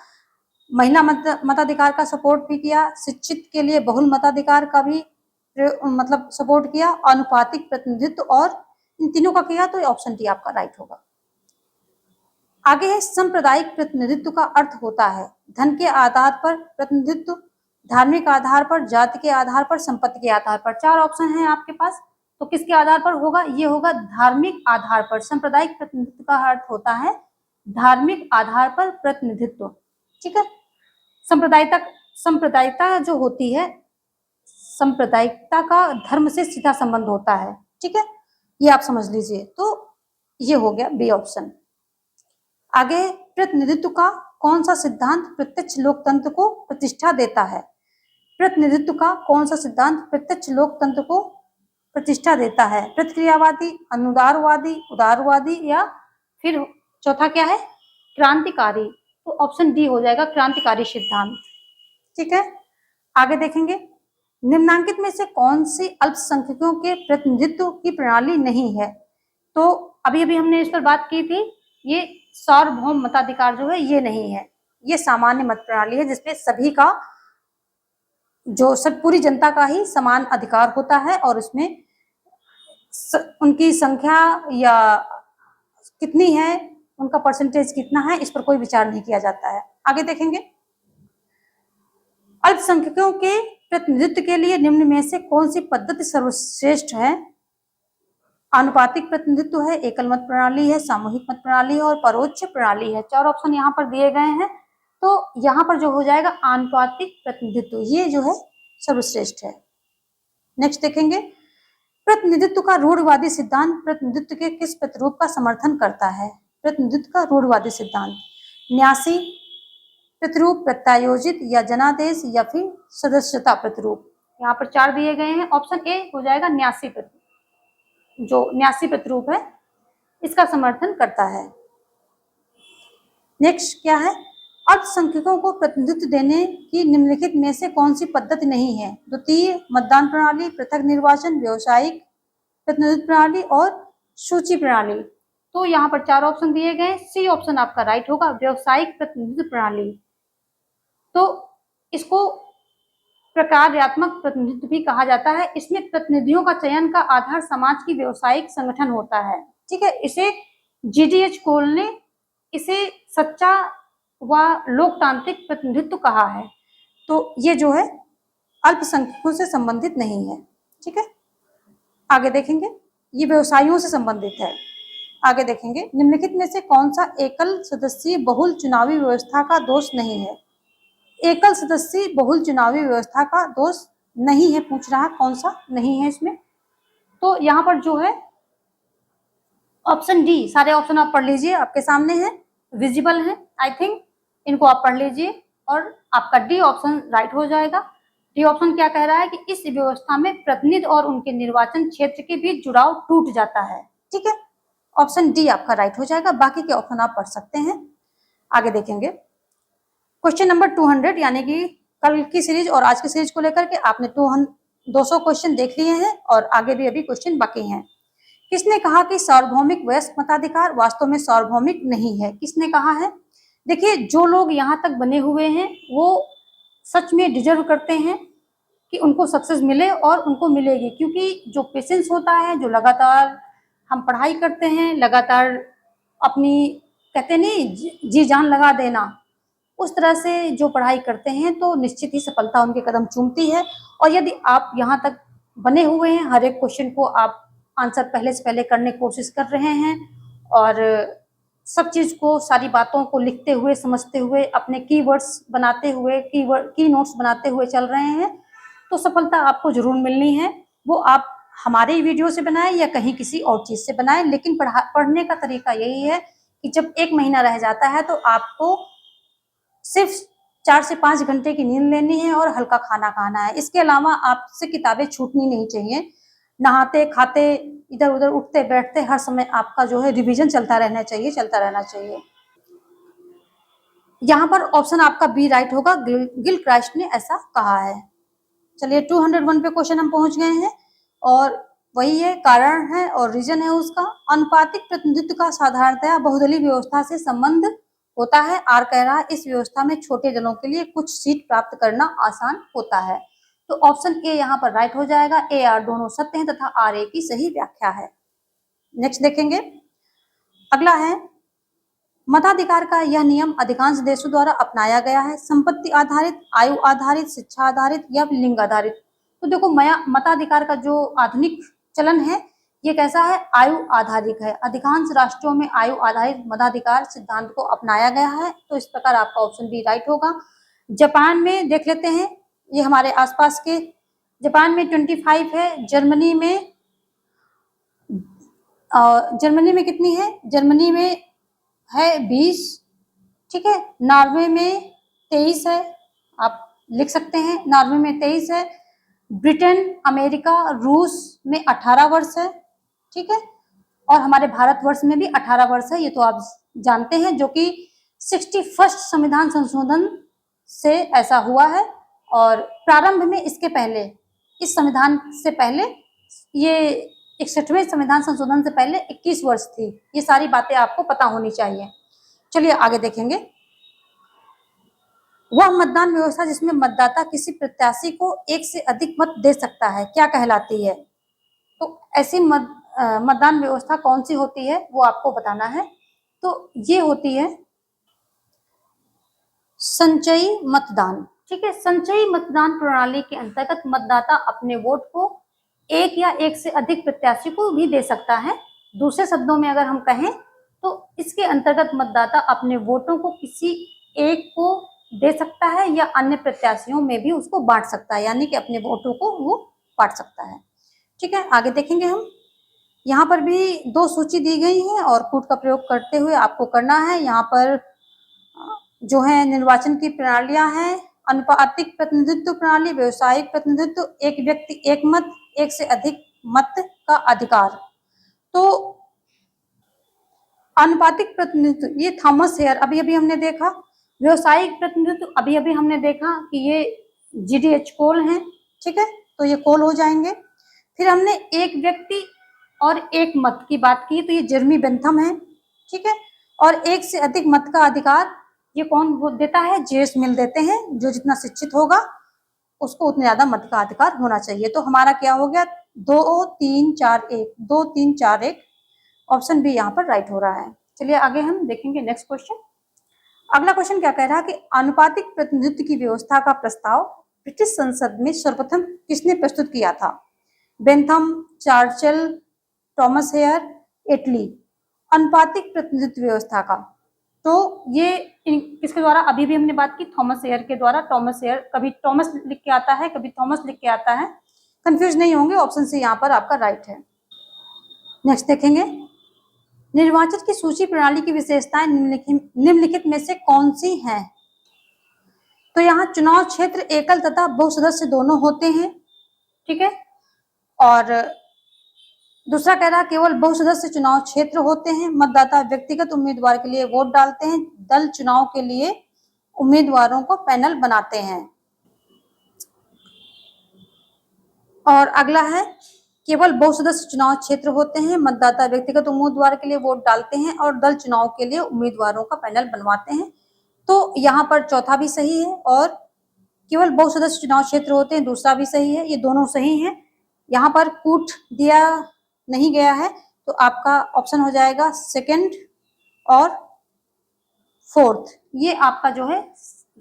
महिला मताधिकार का सपोर्ट भी किया, शिक्षित के लिए बहुल मताधिकार का भी मतलब सपोर्ट किया, अनुपातिक प्रतिनिधित्व, और इन तीनों का किया, तो ऑप्शन डी आपका राइट होगा। आगे है, सांप्रदायिक प्रतिनिधित्व का अर्थ होता है धन के आधार पर प्रतिनिधित्व, धार्मिक आधार पर, जाति के आधार पर, संपत्ति के आधार पर। चार ऑप्शन हैं आपके पास, तो किसके आधार पर होगा? ये होगा धार्मिक आधार पर। सांप्रदायिक प्रतिनिधित्व का अर्थ होता है धार्मिक आधार पर प्रतिनिधित्व। ठीक है। सांप्रदायिकता जो होती है, सांप्रदायिकता का धर्म से सीधा संबंध होता है। ठीक है, ये आप समझ लीजिए। तो ये हो गया बी ऑप्शन। आगे, प्रतिनिधित्व का कौन सा सिद्धांत प्रत्यक्ष लोकतंत्र को प्रतिष्ठा देता है? प्रतिनिधित्व का कौन सा सिद्धांत प्रत्यक्ष लोकतंत्र को प्रतिष्ठा देता है? प्रतिक्रियावादी, अनुदारवादी, उदारवादी, या फिर चौथा क्या है? क्रांतिकारी। तो ऑप्शन डी हो जाएगा क्रांतिकारी सिद्धांत। ठीक है। आगे देखेंगे, निम्नांकित में से कौन सी अल्पसंख्यकों के प्रतिनिधित्व की प्रणाली नहीं है? तो अभी अभी हमने इस पर बात की थी, ये सार्वभौम मताधिकार जो है ये नहीं है, ये सामान्य मत प्रणाली है जिसमें सभी का, जो सब पूरी जनता का ही समान अधिकार होता है, और उसमें उनकी संख्या या कितनी है, उनका परसेंटेज कितना है, इस पर कोई विचार नहीं किया जाता है। आगे देखेंगे, अल्पसंख्यकों के प्रतिनिधित्व के लिए निम्न में से कौन सी पद्धति सर्वश्रेष्ठ है? आनुपातिक प्रतिनिधित्व है, एकल मत प्रणाली है, सामूहिक मत प्रणाली है, और परोक्ष प्रणाली है। चार ऑप्शन यहाँ पर दिए गए हैं, तो यहाँ पर जो हो जाएगा आनुपातिक प्रतिनिधित्व, ये जो है सर्वश्रेष्ठ है। नेक्स्ट देखेंगे, प्रतिनिधित्व का रूढ़वादी सिद्धांत प्रतिनिधित्व के किस प्रतिरूप का समर्थन करता है? प्रतिनिधित्व का रूढ़वादी सिद्धांत न्यासी प्रतिरूप, प्रत्यायोजित, या जनादेश, या फिर सदस्यता प्रतिरूप। यहाँ पर चार दिए गए हैं, ऑप्शन ए हो जाएगा न्यासी प्रतिरूप। जो न्यासी प्रतिरूप है इसका समर्थन करता है। नेक्स्ट क्या है, अल्पसंख्यकों को प्रतिनिधित्व देने की निम्नलिखित में से कौन सी पद्धति नहीं है? द्वितीय मतदान प्रणाली, पृथक निर्वाचन, व्यावसायिक प्रतिनिधित्व प्रणाली, और सूची प्रणाली। तो यहाँ पर चार ऑप्शन दिए गए, सी ऑप्शन आपका राइट होगा, व्यावसायिक प्रतिनिधित्व प्रणाली। तो इसको प्रकार्यात्मक प्रतिनिधित्व भी कहा जाता है। इसमें प्रतिनिधियों का चयन का आधार समाज की व्यावसायिक संगठन होता है। ठीक है, इसे जीडीएच कोल ने इसे सच्चा व लोकतांत्रिक प्रतिनिधित्व कहा है। तो ये जो है अल्पसंख्यकों से संबंधित नहीं है। ठीक है, आगे देखेंगे, ये व्यवसायियों से संबंधित है। आगे देखेंगे, निम्नलिखित में से कौन सा एकल सदस्यीय बहुल चुनावी व्यवस्था का दोष नहीं है? एकल सदस्यीय बहुल चुनावी व्यवस्था का दोष नहीं है, पूछ रहा कौन सा नहीं है इसमें। तो यहाँ पर जो है ऑप्शन डी, सारे ऑप्शन आप पढ़ लीजिए, आपके सामने है, विजिबल है आई थिंक, इनको आप पढ़ लीजिए और आपका डी ऑप्शन राइट हो जाएगा। डी ऑप्शन क्या कह रहा है कि इस व्यवस्था में प्रतिनिधि और उनके निर्वाचन क्षेत्र के बीच जुड़ाव टूट जाता है। ठीक है, ऑप्शन डी आपका राइट हो जाएगा, बाकी के ऑप्शन आप पढ़ सकते हैं। आगे देखेंगे क्वेश्चन नंबर 200, यानी कि कल की सीरीज और आज की सीरीज को लेकर के आपने 200 क्वेश्चन देख लिए हैं और आगे भी अभी क्वेश्चन बाकी हैं। किसने कहा कि सार्वभौमिक वयस्क मताधिकार वास्तव में सार्वभौमिक नहीं है? किसने कहा है? देखिए, जो लोग यहाँ तक बने हुए हैं वो सच में डिजर्व करते हैं कि उनको सक्सेस मिले और उनको मिलेगी, क्योंकि जो पेशेंस होता है, जो लगातार हम पढ़ाई करते हैं, लगातार अपनी कहते नहीं जी जान लगा देना, उस तरह से जो पढ़ाई करते हैं तो निश्चित ही सफलता उनके कदम चूमती है। और यदि आप यहाँ तक बने हुए हैं, हर एक क्वेश्चन को आप आंसर पहले से पहले करने की कोशिश कर रहे हैं और सब चीज को, सारी बातों को लिखते हुए, समझते हुए, अपने कीवर्ड्स बनाते हुए, की नोट्स बनाते हुए चल रहे हैं, तो सफलता आपको जरूर मिलनी है। वो आप हमारे वीडियो से बनाएं या कहीं किसी और चीज से बनाएं, लेकिन पढ़ने का तरीका यही है कि जब 1 महीना रह जाता है तो आपको सिर्फ 4 से 5 घंटे की नींद लेनी है और हल्का खाना खाना है। इसके अलावा आपसे किताबें छूटनी नहीं चाहिए। नहाते खाते इधर उधर उठते बैठते हर समय आपका जो है रिवीजन चलता रहना चाहिए। यहाँ पर ऑप्शन आपका बी राइट होगा, गिलक्राइस्ट ने ऐसा कहा है। चलिए 201 पे क्वेश्चन हम पहुंच गए हैं और वही है, कारण है और रीजन है उसका। अनुपातिक प्रतिनिधित्व का साधारणतया बहुदलीय व्यवस्था से संबंध होता है। आर कह रहा है इस व्यवस्था में छोटे दलों के लिए कुछ सीट प्राप्त करना आसान होता है। तो ऑप्शन ए यहाँ पर राइट हो जाएगा। ए आर दोनों सत्य हैं तथा आर ए की सही व्याख्या है। नेक्स्ट देखेंगे, अगला है, मताधिकार का यह नियम अधिकांश देशों द्वारा अपनाया गया है। संपत्ति आधारित, आयु आधारित, शिक्षा आधारित या लिंग आधारित? तो देखो, मताधिकार का जो आधुनिक चलन है ये कैसा है? आयु आधारित है। अधिकांश राष्ट्रों में आयु आधारित मताधिकार सिद्धांत को अपनाया गया है, तो इस प्रकार आपका ऑप्शन बी राइट होगा। जापान में देख लेते हैं, ये हमारे आसपास के, जापान में 25 है, जर्मनी में कितनी है? जर्मनी में है 20, ठीक है। नॉर्वे में 23 है, आप लिख सकते हैं, नॉर्वे में 23 है। ब्रिटेन, अमेरिका, रूस में 18 वर्ष है, ठीक है। और हमारे भारतवर्ष में भी 18 वर्ष है, ये तो आप जानते हैं, जो कि 61 संविधान संशोधन से ऐसा हुआ है। और प्रारंभ में इसके पहले, इस संविधान से पहले, ये 61वें संविधान संशोधन से पहले 21 वर्ष थी। ये सारी बातें आपको पता होनी चाहिए। चलिए आगे देखेंगे, वह मतदान व्यवस्था जिसमें मतदाता किसी प्रत्याशी को एक से अधिक मत दे सकता है क्या कहलाती है? तो ऐसी मतदान व्यवस्था कौन सी होती है वो आपको बताना है। तो ये होती है संचयी मतदान, ठीक है। संचयी मतदान प्रणाली के अंतर्गत मतदाता अपने वोट को एक या एक से अधिक प्रत्याशी को भी दे सकता है। दूसरे शब्दों में अगर हम कहें तो इसके अंतर्गत मतदाता अपने वोटों को किसी एक को दे सकता है या अन्य प्रत्याशियों में भी उसको बांट सकता है, यानी कि अपने वोटों को वो बांट सकता है, ठीक है। आगे देखेंगे हम, यहाँ पर भी 2 सूची दी गई है और कूट का प्रयोग करते हुए आपको करना है। यहाँ पर जो है निर्वाचन की प्रणालियां हैं, अनुपातिक प्रतिनिधित्व प्रणाली, व्यवसायिक प्रतिनिधित्व, एक व्यक्ति एक मत, एक से अधिक मत का अधिकार। तो अनुपातिक प्रतिनिधित्व ये थॉमस हेयर अभी अभी हमने देखा, व्यवसायिक प्रतिनिधित्व अभी अभी हमने देखा कि ये जीडीएच कोल हैं, ठीक है, तो ये कोल हो जाएंगे। फिर हमने एक व्यक्ति और एक मत की बात की, तो ये जेरेमी बेंथम है, ठीक है। और एक से अधिक मत का अधिकार ये कौन वो देता है? जेम्स मिल देते हैं। जो जितना शिक्षित होगा उसको उतने ज्यादा मत का अधिकार होना चाहिए। तो हमारा क्या हो गया? 2 3 4 1, 2 3 4 1, ऑप्शन बी यहाँ पर राइट हो रहा है। चलिए आगे हम देखेंगे नेक्स्ट क्वेश्चन। अगला क्वेश्चन क्या कह रहा है कि अनुपातिक प्रतिनिधित्व की व्यवस्था का प्रस्ताव ब्रिटिश संसद में सर्वप्रथम किसने प्रस्तुत किया था? बेंथम, चार्चिल, थॉमस हेयर, एटली। अनुपातिक प्रतिनिधित्व व्यवस्था का, तो ये किसके द्वारा? अभी भी हमने बात की थॉमस हेयर के द्वारा। थॉमस हेयर, कभी थॉमस लिख के आता है, कभी थॉमस लिख के आता है, कंफ्यूज नहीं होंगे, ऑप्शन सी यहाँ पर आपका राइट है। नेक्स्ट देखेंगे, निर्वाचन की सूची प्रणाली की विशेषताएं निम्नलिखित में से कौन सी हैं? तो यहाँ चुनाव क्षेत्र एकल तथा बहुसदस्य दोनों होते हैं, ठीक है। और दूसरा कह रहा है केवल बहुसदस्य चुनाव क्षेत्र होते हैं, मतदाता व्यक्तिगत उम्मीदवार के लिए वोट डालते हैं, दल चुनाव के लिए उम्मीदवारों को पैनल बनाते हैं। और अगला है केवल बहुसदस्य चुनाव क्षेत्र होते हैं, मतदाता व्यक्तिगत उम्मीदवार के लिए वोट डालते हैं और दल चुनाव के लिए उम्मीदवारों का पैनल बनवाते हैं। तो यहाँ पर चौथा भी सही है और केवल बहुसदस्य चुनाव क्षेत्र होते हैं दूसरा भी सही है, ये दोनों सही हैं। यहाँ पर कूट दिया नहीं गया है तो आपका ऑप्शन हो जाएगा सेकंड और फोर्थ, ये आपका जो है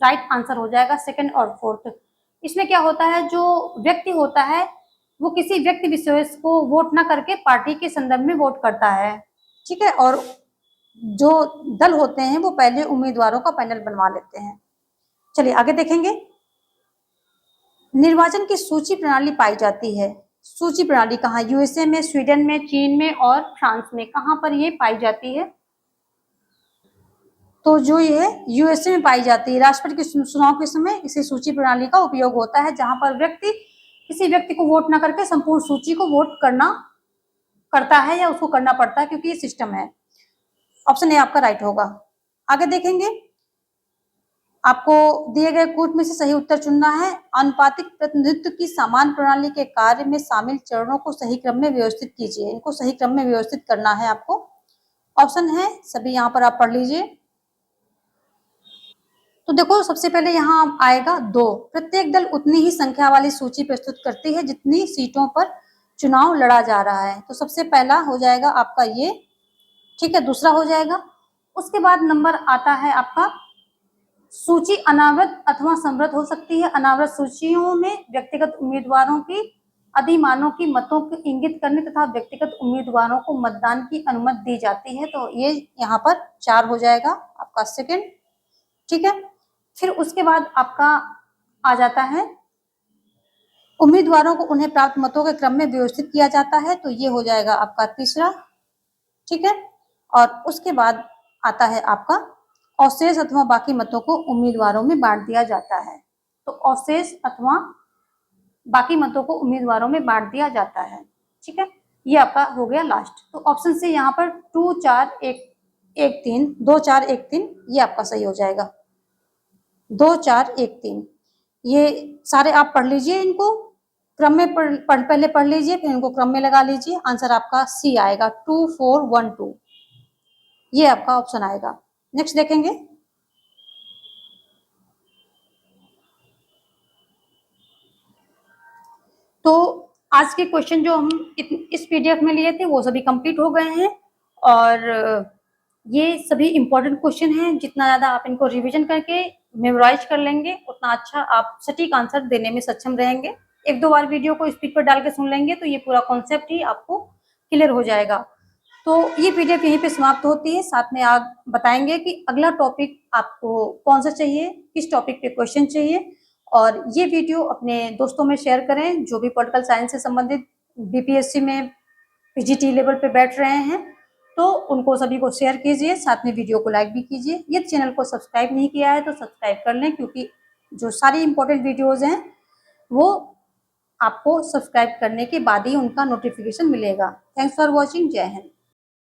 राइट आंसर हो जाएगा सेकंड और फोर्थ। इसमें क्या होता है, जो व्यक्ति होता है वो किसी व्यक्ति विशेष को वोट ना करके पार्टी के संदर्भ में वोट करता है, ठीक है, और जो दल होते हैं वो पहले उम्मीदवारों का पैनल बनवा लेते हैं। चलिए आगे देखेंगे। निर्वाचन की सूची प्रणाली पाई जाती है, सूची प्रणाली कहाँ, यूएसए में, स्वीडन में, चीन में और फ्रांस में, कहाँ पर ये पाई जाती है? तो जो ये यूएसए में पाई जाती है। राष्ट्रपति के चुनाव के समय इसी सूची प्रणाली का उपयोग होता है, जहां पर व्यक्ति किसी व्यक्ति को वोट ना करके संपूर्ण सूची को वोट करता है या उसको करना पड़ता है, क्योंकि ये सिस्टम है। ऑप्शन ए आपका राइट होगा। आगे देखेंगे, आपको दिए गए कूट में से सही उत्तर चुनना है। आनुपातिक प्रतिनिधित्व की समान प्रणाली के कार्य में शामिल चरणों को सही क्रम में व्यवस्थित कीजिए, इनको सही क्रम में व्यवस्थित करना है आपको। ऑप्शन है सभी, यहाँ पर आप पढ़ लीजिए। तो देखो सबसे पहले यहाँ आएगा 2, प्रत्येक दल उतनी ही संख्या वाली सूची प्रस्तुत करती है जितनी सीटों पर चुनाव लड़ा जा रहा है, तो सबसे पहला हो जाएगा आपका ये, ठीक है, दूसरा हो जाएगा। उसके बाद नंबर आता है आपका सूची अनावृत अथवा संवृत हो सकती है। अनावृत सूचियों में व्यक्तिगत उम्मीदवारों की अधिमानों की मतों को इंगित करने तथा व्यक्तिगत उम्मीदवारों को मतदान की अनुमति दी जाती है, तो ये यहाँ पर 4 हो जाएगा आपका सेकंड, ठीक है। फिर उसके बाद आपका आ जाता है उम्मीदवारों को उन्हें प्राप्त मतों के क्रम में व्यवस्थित किया जाता है, तो ये हो जाएगा आपका तीसरा, ठीक है। और उसके बाद आता है आपका अवशेष अथवा बाकी मतों को उम्मीदवारों में बांट दिया जाता है, तो अवशेष अथवा बाकी मतों को उम्मीदवारों में बांट दिया जाता है, ठीक है। ये आपका हो गया लास्ट। तो ऑप्शन से यहाँ पर 2 4 1 1 3 2 4 1 3 ये आपका सही हो जाएगा। 2 4 1 3 ये सारे आप पढ़ लीजिए, इनको क्रम में पहले पढ़ लीजिए, फिर इनको क्रम में लगा लीजिए। आंसर आपका सी आएगा 2 4 1 2, ये आपका ऑप्शन आएगा। नेक्स्ट देखेंगे, तो आज के क्वेश्चन जो हम इस पीडीएफ में लिए थे वो सभी कंप्लीट हो गए हैं और ये सभी इंपॉर्टेंट क्वेश्चन हैं। जितना ज़्यादा आप इनको रिवीजन करके मेमोराइज कर लेंगे उतना अच्छा आप सटीक आंसर देने में सक्षम रहेंगे। 1-2 बार वीडियो को स्पीड पर डाल के सुन लेंगे तो ये पूरा कॉन्सेप्ट ही आपको क्लियर हो जाएगा। तो ये पीडीएफ यहीं पे समाप्त होती है। साथ में आप बताएंगे कि अगला टॉपिक आपको कौन सा चाहिए, किस टॉपिक पे क्वेश्चन चाहिए, और ये वीडियो अपने दोस्तों में शेयर करें जो भी पॉलिटिकल साइंस से संबंधित बीपीएससी में पीजीटी लेवल पे बैठ रहे हैं, तो उनको सभी को शेयर कीजिए। साथ में वीडियो को लाइक भी कीजिए। यदि चैनल को सब्सक्राइब नहीं किया है तो सब्सक्राइब कर लें, क्योंकि जो सारी इंपॉर्टेंट वीडियोज हैं वो आपको सब्सक्राइब करने के बाद ही उनका नोटिफिकेशन मिलेगा। Thanks for watching. जय हिंद।